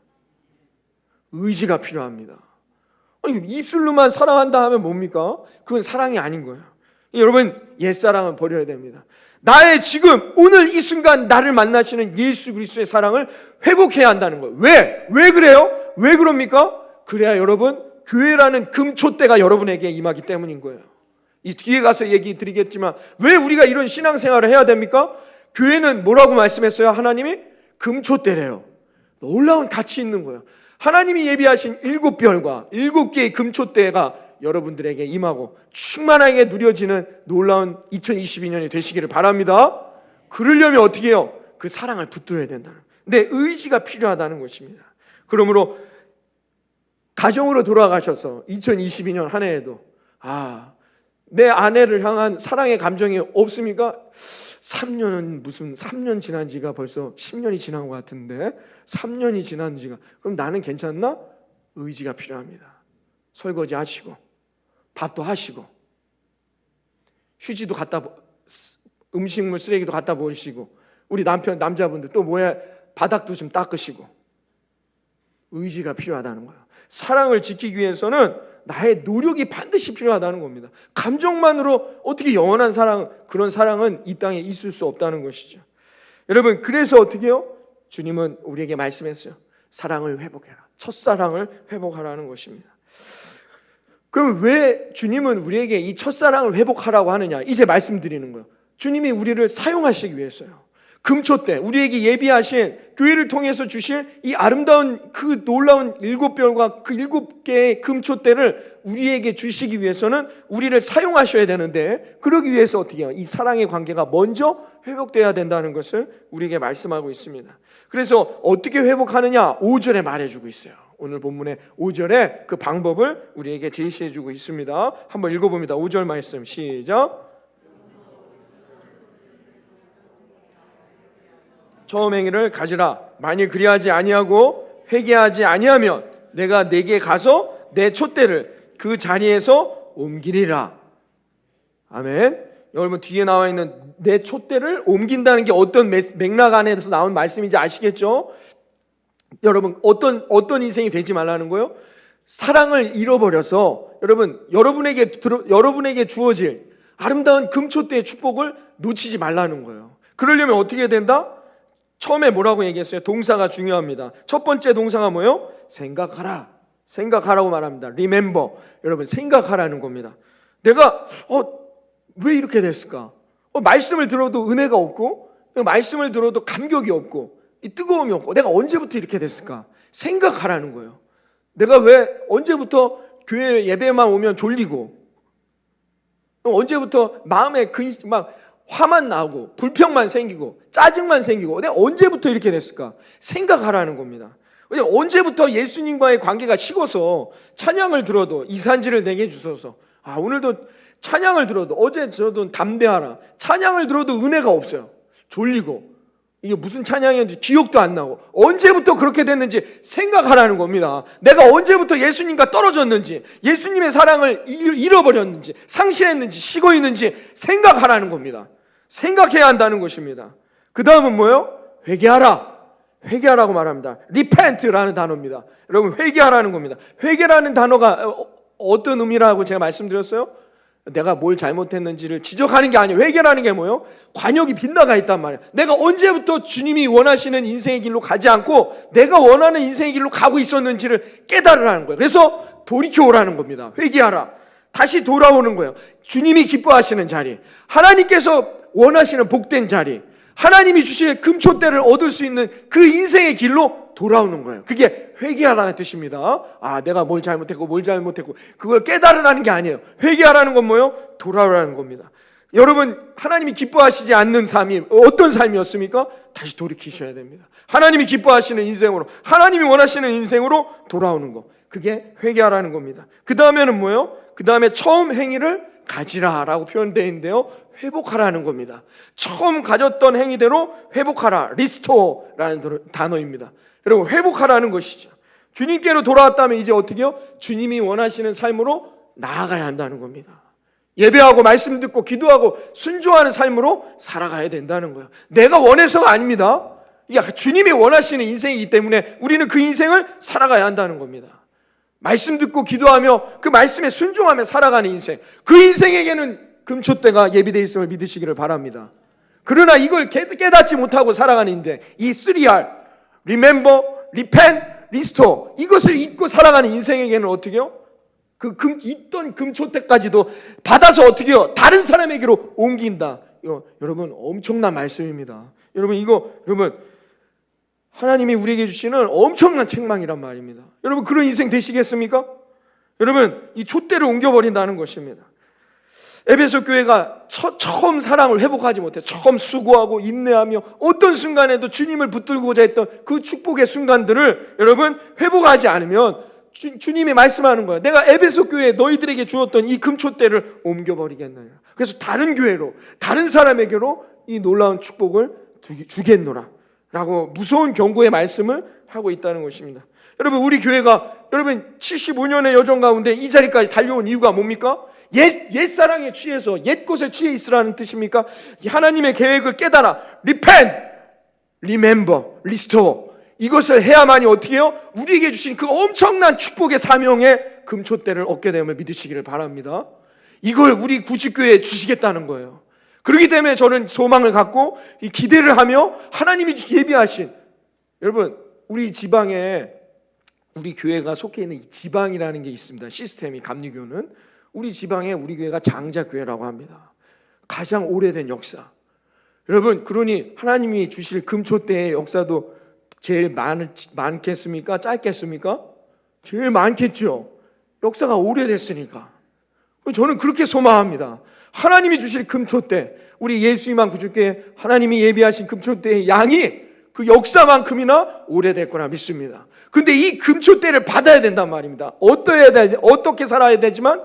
의지가 필요합니다. 입술로만 사랑한다 하면 뭡니까? 그건 사랑이 아닌 거예요. 여러분 옛사랑은 버려야 됩니다. 나의 지금 오늘 이 순간 나를 만나시는 예수 그리스도의 사랑을 회복해야 한다는 거예요. 왜 그래요? 왜 그럽니까? 그래야 여러분 교회라는 금초대가 여러분에게 임하기 때문인 거예요. 이 뒤에 가서 얘기 드리겠지만 왜 우리가 이런 신앙생활을 해야 됩니까? 교회는 뭐라고 말씀했어요? 하나님이 금초대래요. 놀라운 가치 있는 거예요. 하나님이 예비하신 7별과 7개의 금초대가 여러분들에게 임하고 충만하게 누려지는 놀라운 2022년이 되시기를 바랍니다. 그러려면 어떻게 해요? 그 사랑을 붙들어야 된다는, 내 의지가 필요하다는 것입니다. 그러므로 가정으로 돌아가셔서 2022년 한 해에도 내 아내를 향한 사랑의 감정이 없습니까? 3년은 무슨 3년 지난 지가 벌써 10년이 지난 것 같은데 3년이 지난 지가 그럼 나는 괜찮나? 의지가 필요합니다. 설거지 하시고 밥도 하시고 휴지도 갖다 음식물 쓰레기도 갖다 버리시고 우리 남자분들 또 뭐야 바닥도 좀 닦으시고 의지가 필요하다는 거예요. 사랑을 지키기 위해서는 나의 노력이 반드시 필요하다는 겁니다. 감정만으로 어떻게 영원한 사랑, 그런 사랑은 이 땅에 있을 수 없다는 것이죠. 여러분, 그래서 어떻게 해요? 주님은 우리에게 말씀했어요. 사랑을 회복해라. 첫사랑을 회복하라는 것입니다. 그럼 왜 주님은 우리에게 이 첫사랑을 회복하라고 하느냐? 이제 말씀드리는 거예요. 주님이 우리를 사용하시기 위해서요. 금초 때 우리에게 예비하신 교회를 통해서 주실 이 아름다운 그 놀라운 7별과 그 7개의 금초 때를 우리에게 주시기 위해서는 우리를 사용하셔야 되는데, 그러기 위해서 어떻게 해요? 이 사랑의 관계가 먼저 회복돼야 된다는 것을 우리에게 말씀하고 있습니다. 그래서 어떻게 회복하느냐? 5절에 말해주고 있어요. 오늘 본문의 5절에 그 방법을 우리에게 제시해주고 있습니다. 한번 읽어봅니다. 5절 말씀 시작. 처음 행위를 가지라. 만일 그리하지 아니하고 회개하지 아니하면 내가 내게 가서 내 촛대를 그 자리에서 옮기리라. 아멘. 여러분, 뒤에 나와 있는 내 촛대를 옮긴다는 게 어떤 맥락 안에서 나온 말씀인지 아시겠죠? 여러분, 어떤 인생이 되지 말라는 거예요? 사랑을 잃어버려서 여러분에게 주어질 아름다운 금촛대의 축복을 놓치지 말라는 거예요. 그러려면 어떻게 된다? 처음에 뭐라고 얘기했어요? 동사가 중요합니다. 첫 번째 동사가 뭐예요? 생각하라. 생각하라고 말합니다. Remember. 여러분, 생각하라는 겁니다. 내가 왜 이렇게 됐을까? 말씀을 들어도 은혜가 없고, 말씀을 들어도 감격이 없고, 이 뜨거움이 없고, 내가 언제부터 이렇게 됐을까? 생각하라는 거예요. 내가 왜 언제부터 교회 예배만 오면 졸리고, 언제부터 마음에 막 화만 나고 불평만 생기고 짜증만 생기고 내가 언제부터 이렇게 됐을까? 생각하라는 겁니다. 언제부터 예수님과의 관계가 식어서 찬양을 들어도 이산지를 내게 주셔서 오늘도 찬양을 들어도 어제 저도 담대하라 찬양을 들어도 은혜가 없어요. 졸리고 이게 무슨 찬양이었는지 기억도 안 나고 언제부터 그렇게 됐는지 생각하라는 겁니다. 내가 언제부터 예수님과 떨어졌는지 예수님의 사랑을 잃어버렸는지 상실했는지 식어 있는지 생각하라는 겁니다. 생각해야 한다는 것입니다. 그 다음은 뭐예요? 회개하라. 회개하라고 말합니다. repent라는 단어입니다. 여러분, 회개하라는 겁니다. 회개라는 단어가 어떤 의미라고 제가 말씀드렸어요? 내가 뭘 잘못했는지를 지적하는 게 아니에요. 회개라는 게 뭐예요? 관역이 빗나가 있단 말이에요. 내가 언제부터 주님이 원하시는 인생의 길로 가지 않고 내가 원하는 인생의 길로 가고 있었는지를 깨달으라는 거예요. 그래서 돌이켜오라는 겁니다. 회개하라. 다시 돌아오는 거예요. 주님이 기뻐하시는 자리, 하나님께서 원하시는 복된 자리, 하나님이 주실 금초대를 얻을 수 있는 그 인생의 길로 돌아오는 거예요. 그게 회개하라는 뜻입니다. 내가 뭘 잘못했고 그걸 깨달으라는 게 아니에요. 회개하라는 건 뭐예요? 돌아오라는 겁니다. 여러분, 하나님이 기뻐하시지 않는 삶이 어떤 삶이었습니까? 다시 돌이키셔야 됩니다. 하나님이 기뻐하시는 인생으로, 하나님이 원하시는 인생으로 돌아오는 거, 그게 회개하라는 겁니다. 그 다음에는 뭐예요? 그 다음에 처음 행위를 가지라라고 표현되어 있는데요, 회복하라는 겁니다. 처음 가졌던 행위대로 회복하라, 리스토어라는 단어입니다. 여러분, 회복하라는 것이죠. 주님께로 돌아왔다면 이제 어떻게 해요? 주님이 원하시는 삶으로 나아가야 한다는 겁니다. 예배하고 말씀 듣고 기도하고 순종하는 삶으로 살아가야 된다는 거예요. 내가 원해서가 아닙니다. 이게 주님이 원하시는 인생이기 때문에 우리는 그 인생을 살아가야 한다는 겁니다. 말씀 듣고 기도하며 그 말씀에 순종하며 살아가는 인생, 그 인생에게는 금초대가 예비되어 있음을 믿으시기를 바랍니다. 그러나 이걸 깨닫지 못하고 살아가는 인생, 이 3R, Remember, Repent, Restore, 이것을 잊고 살아가는 인생에게는 어떻게 해요? 있던 금초대까지도 받아서 어떻게 해요? 다른 사람에게로 옮긴다. 여러분, 엄청난 말씀입니다. 여러분, 하나님이 우리에게 주시는 엄청난 책망이란 말입니다. 여러분, 그런 인생 되시겠습니까? 여러분, 이 촛대를 옮겨버린다는 것입니다. 에베소 교회가 처음 사랑을 회복하지 못해 처음 수고하고 인내하며 어떤 순간에도 주님을 붙들고자 했던 그 축복의 순간들을 여러분 회복하지 않으면 주님이 말씀하는 거예요. 내가 에베소 교회에 너희들에게 주었던 이 금촛대를 옮겨버리겠느냐. 그래서 다른 교회로, 다른 사람에게로 이 놀라운 축복을 주겠노라 라고 무서운 경고의 말씀을 하고 있다는 것입니다. 여러분, 우리 교회가 여러분 75년의 여정 가운데 이 자리까지 달려온 이유가 뭡니까? 옛사랑에 취해서 옛것에 취해 있으라는 뜻입니까? 하나님의 계획을 깨달아 repent, remember, restore, 이것을 해야만이 어떻게 해요? 우리에게 주신 그 엄청난 축복의 사명의 금초대를 얻게 됨을 믿으시기를 바랍니다. 이걸 우리 구직교회에 주시겠다는 거예요. 그렇기 때문에 저는 소망을 갖고 이 기대를 하며 하나님이 예비하신, 여러분, 우리 지방에 우리 교회가 속해 있는 이 지방이라는 게 있습니다. 시스템이, 감리교는 우리 지방에 우리 교회가 장자교회라고 합니다. 가장 오래된 역사. 여러분, 그러니 하나님이 주실 금초대의 역사도 제일 많겠습니까? 짧겠습니까? 제일 많겠죠. 역사가 오래됐으니까. 저는 그렇게 소망합니다. 하나님이 주실 금초대, 우리 예수님만 구주께 하나님이 예비하신 금초대의 양이 그 역사만큼이나 오래될 거라 믿습니다. 근데 이 금초대를 받아야 된단 말입니다. 어떻게 살아야 되지만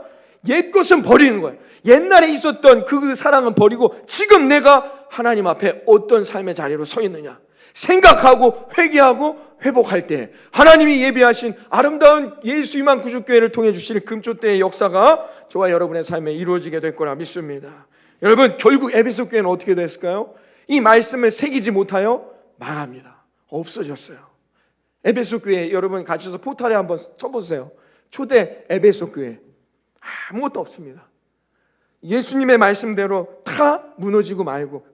옛 것은 버리는 거예요. 옛날에 있었던 그 사랑은 버리고 지금 내가 하나님 앞에 어떤 삶의 자리로 서 있느냐 생각하고 회개하고 회복할 때 하나님이 예비하신 아름다운 예수님만 구주교회를 통해 주실 금초대의 역사가 저와 여러분의 삶에 이루어지게 될 거라 믿습니다. 여러분, 결국 에베소 교회는 어떻게 됐을까요? 이 말씀을 새기지 못하여 망합니다. 없어졌어요. 에베소 교회 여러분 가셔서 포탈에 한번 쳐보세요. 초대 에베소 교회 아무것도 없습니다. 예수님의 말씀대로 다 무너지고 말고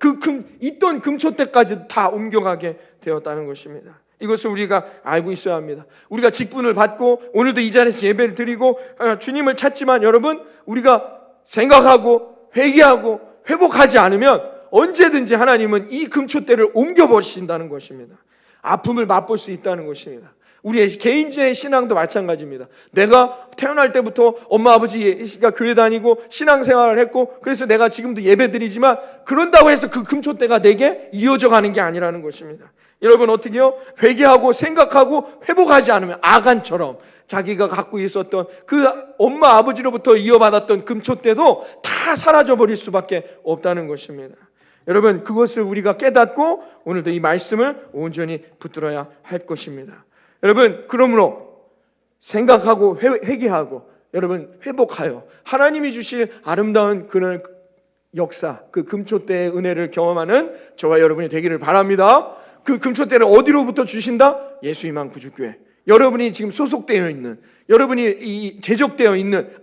있던 금초대까지 다 옮겨가게 되었다는 것입니다. 이것을 우리가 알고 있어야 합니다. 우리가 직분을 받고 오늘도 이 자리에서 예배를 드리고 주님을 찾지만 여러분, 우리가 생각하고 회개하고 회복하지 않으면 언제든지 하나님은 이 금초대를 옮겨버리신다는 것입니다. 아픔을 맛볼 수 있다는 것입니다. 우리의 개인의 신앙도 마찬가지입니다. 내가 태어날 때부터 엄마 아버지가 교회 다니고 신앙생활을 했고 그래서 내가 지금도 예배드리지만 그런다고 해서 그 금초대가 내게 이어져 가는 게 아니라는 것입니다. 여러분, 어떻게 해요? 회개하고 생각하고 회복하지 않으면 아간처럼 자기가 갖고 있었던 그 엄마 아버지로부터 이어받았던 금초대도 다 사라져버릴 수밖에 없다는 것입니다. 여러분, 그것을 우리가 깨닫고 오늘도 이 말씀을 온전히 붙들어야 할 것입니다. 여러분, 그러므로 생각하고 회개하고 여러분 회복하여 하나님이 주실 아름다운 그날 역사, 그 금초대의 은혜를 경험하는 저와 여러분이 되기를 바랍니다. 그 금초대를 어디로부터 주신다? 예수님만 구주교회. 여러분이 지금 소속되어 있는, 여러분이 제적되어 있는,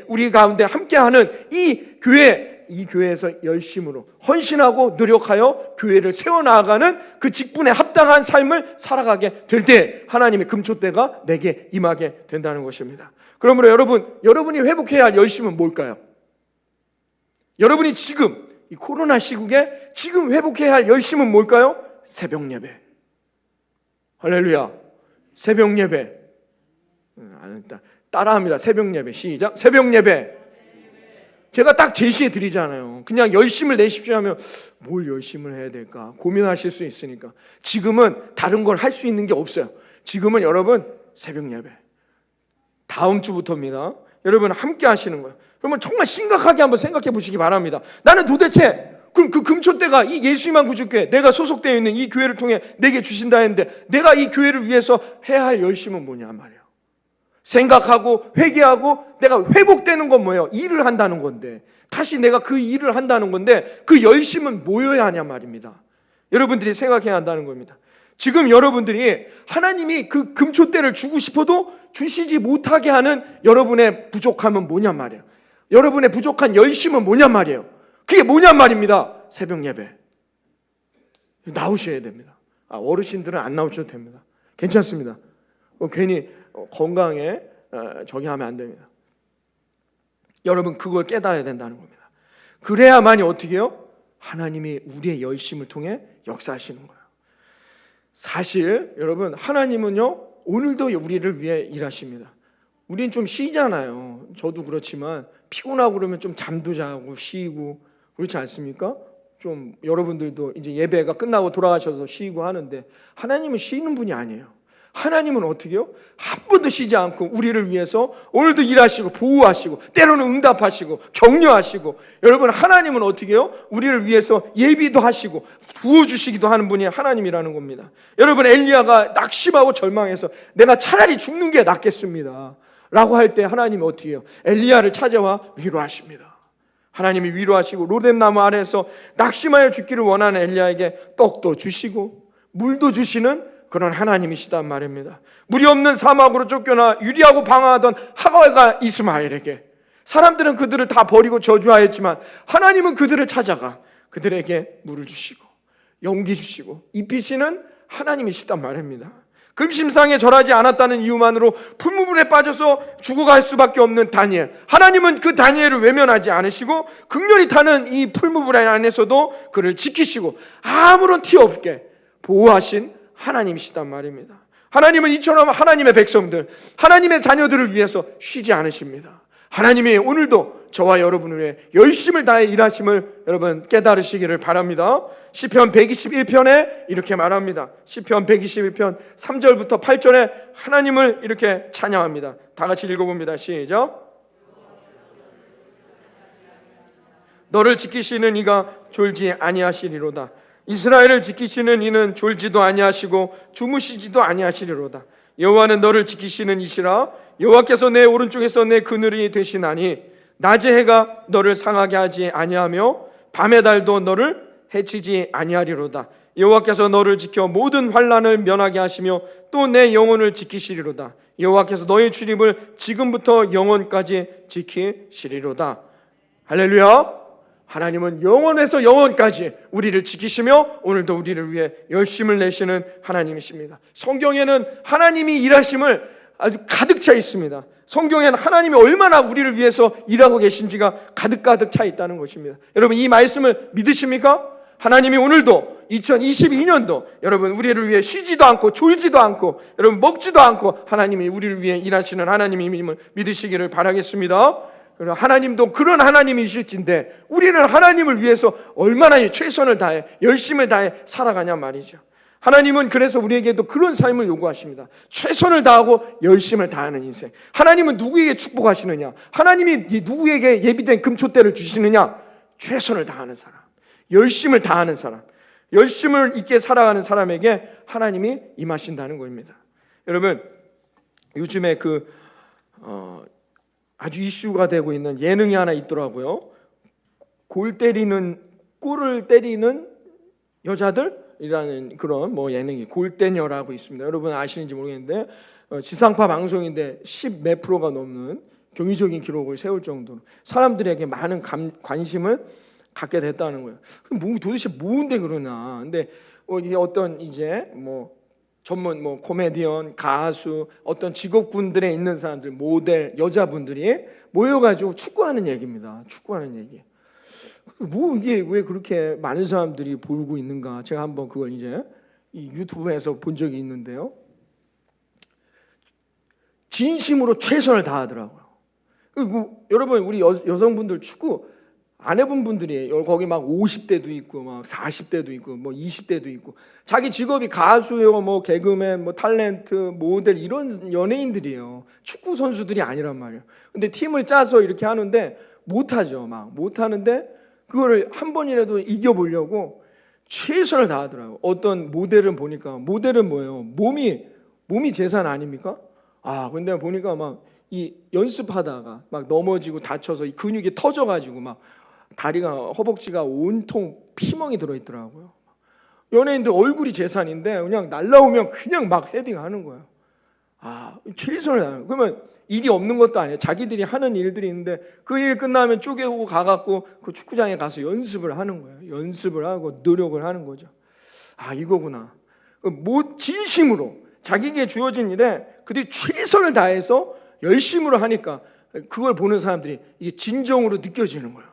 우리 가운데 함께하는 이 교회에서 열심으로 헌신하고 노력하여 교회를 세워나가는 그 직분에 합당한 삶을 살아가게 될 때 하나님의 금초대가 내게 임하게 된다는 것입니다. 그러므로 여러분이 회복해야 할 열심은 뭘까요? 여러분이 지금 이 코로나 시국에 지금 회복해야 할 열심은 뭘까요? 새벽 예배. 할렐루야. 새벽 예배. 따라합니다. 새벽 예배. 시작. 새벽 예배. 제가 딱 제시해 드리잖아요. 그냥 열심을 내십시오 하면 뭘 열심을 해야 될까 고민하실 수 있으니까 지금은 다른 걸 할 수 있는 게 없어요. 지금은 여러분 새벽 예배. 다음 주부터입니다. 여러분 함께 하시는 거예요. 그러면 정말 심각하게 한번 생각해 보시기 바랍니다. 나는 도대체 그럼 그 금초대가 이 예수님만 구주교회, 내가 소속되어 있는 이 교회를 통해 내게 주신다 했는데 내가 이 교회를 위해서 해야 할 열심은 뭐냐 말이에요. 생각하고 회개하고 내가 회복되는 건 뭐예요? 일을 한다는 건데 다시 내가 그 일을 한다는 건데 그 열심은 뭐여야 하냐 말입니다. 여러분들이 생각해야 한다는 겁니다. 지금 여러분들이 하나님이 그 금초대를 주고 싶어도 주시지 못하게 하는 여러분의 부족함은 뭐냐 말이에요. 여러분의 부족한 열심은 뭐냐 말이에요. 그게 뭐냐 말입니다. 새벽 예배 나오셔야 됩니다. 어르신들은 안 나오셔도 됩니다. 괜찮습니다. 괜히 건강에 저기 하면 안 됩니다. 여러분 그걸 깨달아야 된다는 겁니다. 그래야만이 어떻게 해요? 하나님이 우리의 열심을 통해 역사하시는 거예요. 사실 여러분 하나님은요 오늘도 우리를 위해 일하십니다. 우린 좀 쉬잖아요. 저도 그렇지만 피곤하고 그러면 좀 잠도 자고 쉬고 그렇지 않습니까? 좀 여러분들도 이제 예배가 끝나고 돌아가셔서 쉬고 하는데 하나님은 쉬는 분이 아니에요. 하나님은 어떻게 해요? 한 번도 쉬지 않고 우리를 위해서 오늘도 일하시고 보호하시고 때로는 응답하시고 격려하시고, 여러분 하나님은 어떻게 해요? 우리를 위해서 예비도 하시고 부어주시기도 하는 분이 하나님이라는 겁니다. 여러분 엘리야가 낙심하고 절망해서 내가 차라리 죽는 게 낫겠습니다 라고 할 때 하나님이 어떻게 해요? 엘리야를 찾아와 위로하십니다. 하나님이 위로하시고 로뎀나무 아래에서 낙심하여 죽기를 원하는 엘리야에게 떡도 주시고 물도 주시는 그런 하나님이시단 말입니다. 물이 없는 사막으로 쫓겨나 유리하고 방황하던 하갈과 이스마엘에게 사람들은 그들을 다 버리고 저주하였지만 하나님은 그들을 찾아가 그들에게 물을 주시고 용기 주시고 입히시는 하나님이시단 말입니다. 금심상에 절하지 않았다는 이유만으로 풀무불에 빠져서 죽어갈 수밖에 없는 다니엘, 하나님은 그 다니엘을 외면하지 않으시고 극렬히 타는 이 풀무불 안에서도 그를 지키시고 아무런 티 없게 보호하신 하나님이시단 말입니다. 하나님은 이처럼 하나님의 백성들, 하나님의 자녀들을 위해서 쉬지 않으십니다. 하나님이 오늘도 저와 여러분을 위해 열심을 다해 일하심을 여러분 깨달으시기를 바랍니다. 시편 121편에 이렇게 말합니다. 시편 121편 3절부터 8절에 하나님을 이렇게 찬양합니다. 다 같이 읽어봅니다. 시작. 너를 지키시는 이가 졸지 아니하시리로다. 이스라엘을 지키시는 이는 졸지도 아니하시고 주무시지도 아니하시리로다. 여호와는 너를 지키시는 이시라. 여호와께서 내 오른쪽에서 내 그늘이 되시나니 낮의 해가 너를 상하게 하지 아니하며 밤의 달도 너를 해치지 아니하리로다. 여호와께서 너를 지켜 모든 환난을 면하게 하시며 또 내 영혼을 지키시리로다. 여호와께서 너의 출입을 지금부터 영원까지 지키시리로다. 할렐루야. 하나님은 영원에서 영원까지 우리를 지키시며 오늘도 우리를 위해 열심을 내시는 하나님이십니다. 성경에는 하나님이 일하심을 아주 가득 차 있습니다. 성경에는 하나님이 얼마나 우리를 위해서 일하고 계신지가 가득 차 있다는 것입니다. 여러분 이 말씀을 믿으십니까? 하나님이 오늘도 2022년도 여러분 우리를 위해 쉬지도 않고 졸지도 않고 여러분 먹지도 않고 하나님이 우리를 위해 일하시는 하나님임을 믿으시기를 바라겠습니다. 하나님도 그런 하나님이실진데 우리는 하나님을 위해서 얼마나 최선을 다해 열심을 다해 살아가냐 말이죠. 하나님은 그래서 우리에게도 그런 삶을 요구하십니다. 최선을 다하고 열심을 다하는 인생. 하나님은 누구에게 축복하시느냐? 하나님이 누구에게 예비된 금촛대를 주시느냐? 최선을 다하는 사람, 열심을 다하는 사람, 열심을 있게 살아가는 사람에게 하나님이 임하신다는 겁니다. 여러분 요즘에 아주 이슈가 되고 있는 예능이 하나 있더라고요. 꼴을 때리는 여자들이라는 그런 예능이 골대녀라고 있습니다. 여러분 아시는지 모르겠는데 지상파 방송인데 10몇 프로가 넘는 경이적인 기록을 세울 정도로 사람들에게 많은 관심을 갖게 됐다는 거예요. 도대체 뭔데 그러나? 근데 이게 어떤 이제 전문 코미디언, 가수, 어떤 직업군들에 있는 사람들, 모델, 여자분들이 모여가지고 축구하는 얘기입니다. 축구하는 얘기. 이게 왜 그렇게 많은 사람들이 보고 있는가? 제가 한번 그걸 이제 이 유튜브에서 본 적이 있는데요. 진심으로 최선을 다하더라고요. 그리고 여러분 우리 여성분들 축구 안 해본 분들이 거기 막 50대도 있고 막 40대도 있고 20대도 있고 자기 직업이 가수요, 개그맨, 탤런트, 모델 이런 연예인들이에요. 축구 선수들이 아니란 말이에요. 근데 팀을 짜서 이렇게 하는데 못하죠. 못하는데 그거를 한 번이라도 이겨보려고 최선을 다하더라고요. 어떤 모델은 보니까 모델은 뭐예요? 몸이 재산 아닙니까? 근데 보니까 이 연습하다가 넘어지고 다쳐서 이 근육이 터져가지고 다리가 허벅지가 온통 피멍이 들어있더라고요. 연예인들 얼굴이 재산인데 그냥 날라오면 그냥 헤딩하는 거예요. 최선을 다하는. 그러면 일이 없는 것도 아니에요. 자기들이 하는 일들이 있는데 그 일 끝나면 쪼개고 가갖고 그 축구장에 가서 연습을 하는 거예요. 연습을 하고 노력을 하는 거죠. 이거구나. 진심으로 자기에게 주어진 일에 그들이 최선을 다해서 열심으로 하니까 그걸 보는 사람들이 이게 진정으로 느껴지는 거예요.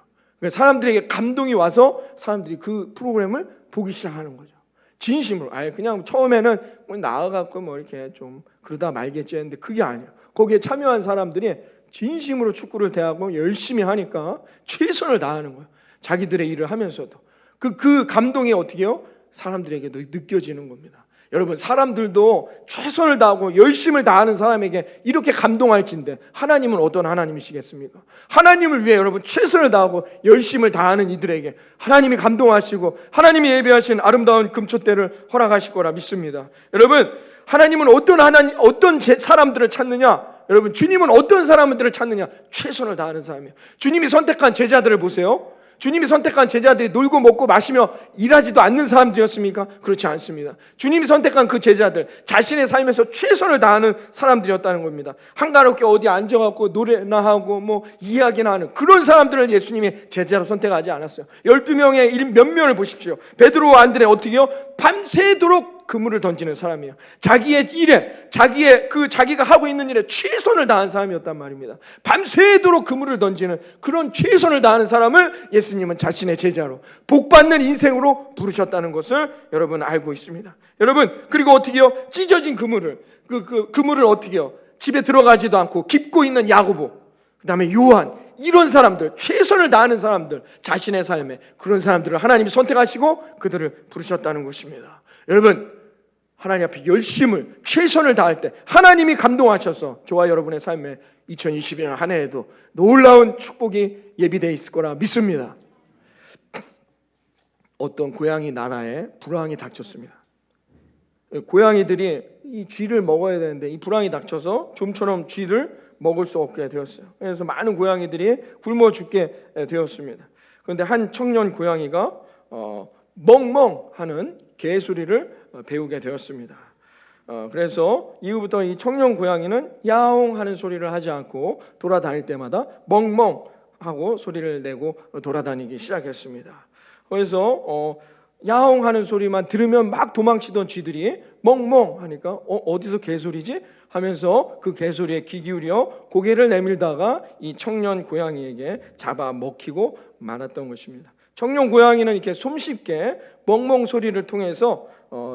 사람들에게 감동이 와서 사람들이 그 프로그램을 보기 시작하는 거죠. 진심으로. 그냥 처음에는 나와갖고 이렇게 좀 그러다 말겠지 했는데 그게 아니에요. 거기에 참여한 사람들이 진심으로 축구를 대하고 열심히 하니까 최선을 다하는 거예요. 자기들의 일을 하면서도 그 감동이 어떻게 해요? 사람들에게도 느껴지는 겁니다. 여러분, 사람들도 최선을 다하고 열심을 다하는 사람에게 이렇게 감동할진데 하나님은 어떤 하나님이시겠습니까? 하나님을 위해 여러분 최선을 다하고 열심을 다하는 이들에게 하나님이 감동하시고 하나님이 예비하신 아름다운 금초대를 허락하실 거라 믿습니다. 여러분, 하나님은 어떤 사람들을 찾느냐? 여러분, 주님은 어떤 사람들을 찾느냐? 최선을 다하는 사람이에요. 주님이 선택한 제자들을 보세요. 주님이 선택한 제자들이 놀고 먹고 마시며 일하지도 않는 사람들이었습니까? 그렇지 않습니다. 주님이 선택한 그 제자들, 자신의 삶에서 최선을 다하는 사람들이었다는 겁니다. 한가롭게 어디 앉아갖고 노래나 하고 뭐 이야기나 하는 그런 사람들을 예수님이 제자로 선택하지 않았어요. 12명의 몇 명을 보십시오. 베드로와 안드레 어떻게요? 밤새도록 그물을 던지는 사람이에요. 자기의 일에, 자기가 하고 있는 일에 최선을 다한 사람이었단 말입니다. 밤새도록 그물을 던지는 그런 최선을 다하는 사람을 예수님은 자신의 제자로, 복받는 인생으로 부르셨다는 것을 여러분 알고 있습니다. 여러분, 그리고 어떻게요? 찢어진 그물을, 그물을 어떻게요? 집에 들어가지도 않고 깁고 있는 야고보, 그 다음에 요한, 이런 사람들, 최선을 다하는 사람들, 자신의 삶에 그런 사람들을 하나님이 선택하시고 그들을 부르셨다는 것입니다. 여러분, 하나님 앞에 열심을, 최선을 다할 때 하나님이 감동하셔서 저와 여러분의 삶에 2021년 한 해에도 놀라운 축복이 예비되어 있을 거라 믿습니다. 어떤 고양이 나라에 불황이 닥쳤습니다. 고양이들이 이 쥐를 먹어야 되는데 이 불황이 닥쳐서 좀처럼 쥐를 먹을 수 없게 되었어요. 그래서 많은 고양이들이 굶어 죽게 되었습니다. 그런데 한 청년 고양이가 멍멍하는 개소리를 배우게 되었습니다. 그래서 이후부터 이 청년 고양이는 야옹하는 소리를 하지 않고 돌아다닐 때마다 멍멍하고 소리를 내고 돌아다니기 시작했습니다. 그래서 야옹하는 소리만 들으면 막 도망치던 쥐들이 멍멍하니까 어디서 개소리지? 하면서 그 개소리에 귀 기울여 고개를 내밀다가 이 청년 고양이에게 잡아 먹히고 말았던 것입니다. 청년 고양이는 이렇게 솜쉽게 멍멍 소리를 통해서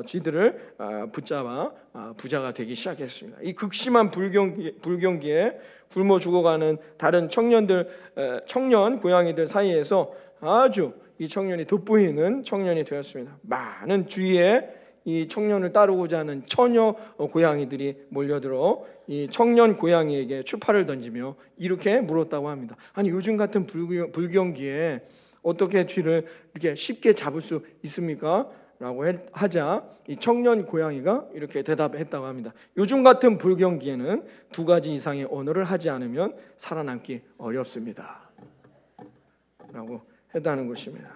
쥐들을 붙잡아 부자가 되기 시작했습니다. 이 극심한 불경기에 굶어 죽어가는 다른 청년 고양이들 사이에서 아주 이 청년이 돋보이는 청년이 되었습니다. 많은 주위에 이 청년을 따르고자 하는 처녀 고양이들이 몰려들어 이 청년 고양이에게 추파를 던지며 이렇게 물었다고 합니다. 아니, 요즘 같은 불경기에 어떻게 쥐를 이렇게 쉽게 잡을 수 있습니까? 라고 하자 이 청년 고양이가 이렇게 대답했다고 합니다. 요즘 같은 불경기에는 2가지 이상의 언어를 하지 않으면 살아남기 어렵습니다. 라고 했다는 것입니다.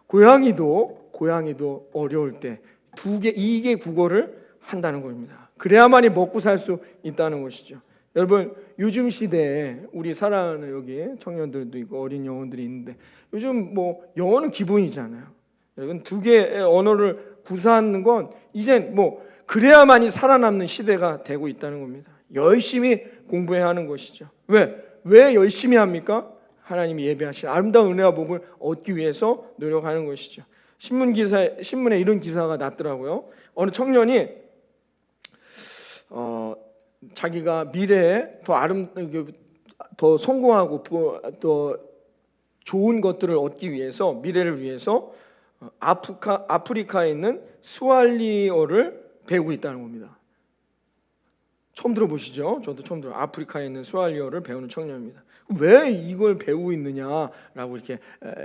고양이도 어려울 때 2개 국어를 한다는 겁니다. 그래야만이 먹고 살 수 있다는 것이죠. 여러분, 요즘 시대에 우리 사랑하는 여기 청년들도 있고 어린 영혼들이 있는데 요즘 뭐 영어는 기본이잖아요. 여러분, 2개의 언어를 구사하는 건 이제 뭐 그래야만이 살아남는 시대가 되고 있다는 겁니다. 열심히 공부해야 하는 것이죠. 왜 열심히 합니까? 하나님이 예비하신 아름다운 은혜와 복을 얻기 위해서 노력하는 것이죠. 신문에 이런 기사가 났더라고요. 어느 청년이 자기가 미래에 더 성공하고 더 좋은 것들을 얻기 위해서, 미래를 위해서 아프리카에 있는 스왈리어를 배우고 있다는 겁니다. 처음 들어보시죠? 저도 처음 들어요. 아프리카에 있는 스왈리어를 배우는 청년입니다. 왜 이걸 배우고 있느냐라고 이렇게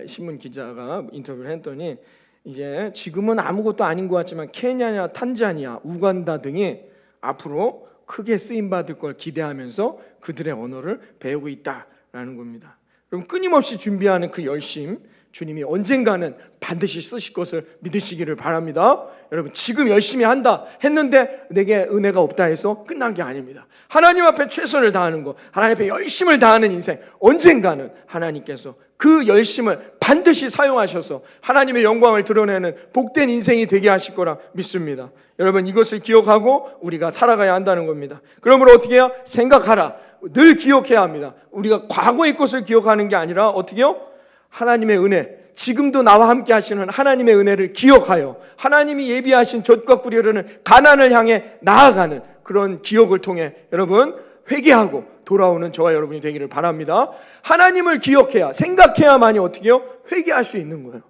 신문 기자가 인터뷰를 했더니 이제 지금은 아무것도 아닌 것 같지만 케냐냐, 탄자니아, 우간다 등이 앞으로 크게 쓰임받을 걸 기대하면서 그들의 언어를 배우고 있다라는 겁니다. 그럼 끊임없이 준비하는 그 열심, 주님이 언젠가는 반드시 쓰실 것을 믿으시기를 바랍니다. 여러분, 지금 열심히 한다 했는데 내게 은혜가 없다 해서 끝난 게 아닙니다. 하나님 앞에 최선을 다하는 것, 하나님 앞에 열심을 다하는 인생, 언젠가는 하나님께서 그 열심을 반드시 사용하셔서 하나님의 영광을 드러내는 복된 인생이 되게 하실 거라 믿습니다. 여러분, 이것을 기억하고 우리가 살아가야 한다는 겁니다. 그러므로 어떻게 해요? 생각하라. 늘 기억해야 합니다. 우리가 과거의 것을 기억하는 게 아니라 어떻게 해요? 하나님의 은혜, 지금도 나와 함께 하시는 하나님의 은혜를 기억하여 하나님이 예비하신 젖과 꿀이르는 가난을 향해 나아가는 그런 기억을 통해 여러분 회개하고 돌아오는 저와 여러분이 되기를 바랍니다. 하나님을 기억해야, 생각해야만이 어떻게 해요? 회개할 수 있는 거예요.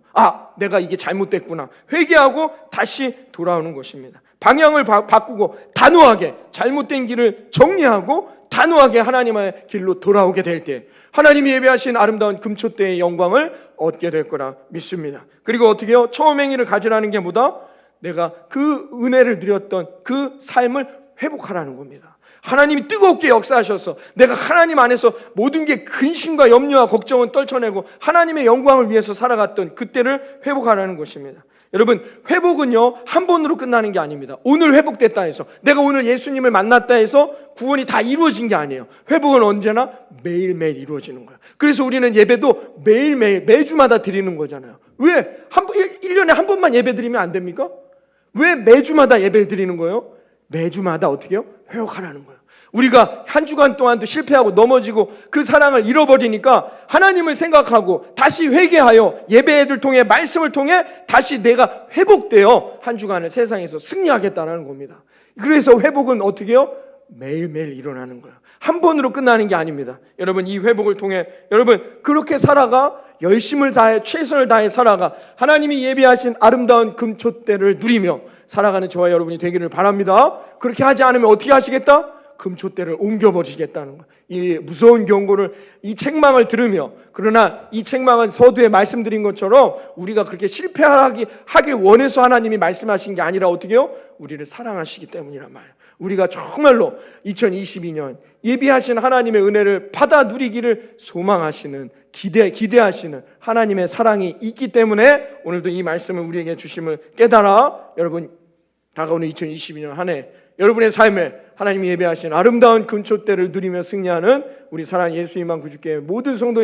내가 이게 잘못됐구나. 회개하고 다시 돌아오는 것입니다. 방향을 바꾸고 단호하게 잘못된 길을 정리하고 단호하게 하나님의 길로 돌아오게 될 때 하나님이 예배하신 아름다운 금초대의 영광을 얻게 될 거라 믿습니다. 그리고 어떻게 해요? 처음 행위를 가지라는 게 뭐다? 내가 그 은혜를 누렸던 그 삶을 회복하라는 겁니다. 하나님이 뜨겁게 역사하셔서 내가 하나님 안에서 모든 게 근심과 염려와 걱정은 떨쳐내고 하나님의 영광을 위해서 살아갔던 그때를 회복하라는 것입니다. 여러분, 회복은요 한 번으로 끝나는 게 아닙니다. 오늘 회복됐다 해서 내가 오늘 예수님을 만났다 해서 구원이 다 이루어진 게 아니에요. 회복은 언제나 매일매일 이루어지는 거예요. 그래서 우리는 예배도 매일매일 매주마다 드리는 거잖아요. 왜? 1년에 한 번만 예배 드리면 안 됩니까? 왜 매주마다 예배를 드리는 거예요? 매주마다 어떻게 해요? 회복하라는 거예요. 우리가 한 주간 동안도 실패하고 넘어지고 그 사랑을 잃어버리니까 하나님을 생각하고 다시 회개하여 예배를 통해 말씀을 통해 다시 내가 회복되어 한 주간을 세상에서 승리하겠다는 겁니다. 그래서 회복은 어떻게 해요? 매일매일 일어나는 거예요. 한 번으로 끝나는 게 아닙니다. 여러분, 이 회복을 통해 여러분 그렇게 살아가 열심을 다해 최선을 다해 살아가 하나님이 예비하신 아름다운 금초대를 누리며 살아가는 저와 여러분이 되기를 바랍니다. 그렇게 하지 않으면 어떻게 하시겠다? 금초대를 옮겨버리시겠다는 거. 이 무서운 경고를, 이 책망을 들으며, 그러나 이 책망은 서두에 말씀드린 것처럼 우리가 그렇게 실패하길 원해서 하나님이 말씀하신 게 아니라 어떻게 해요? 우리를 사랑하시기 때문이란 말이에요. 우리가 정말로 2022년 예비하신 하나님의 은혜를 받아 누리기를 소망하시는 기대하시는 하나님의 사랑이 있기 때문에 오늘도 이 말씀을 우리에게 주심을 깨달아 여러분 다가오는 2022년 한 해 여러분의 삶에 하나님이 예배하신 아름다운 금초대를 누리며 승리하는 우리 사랑하는 예수님만 구주교회 모든 성도인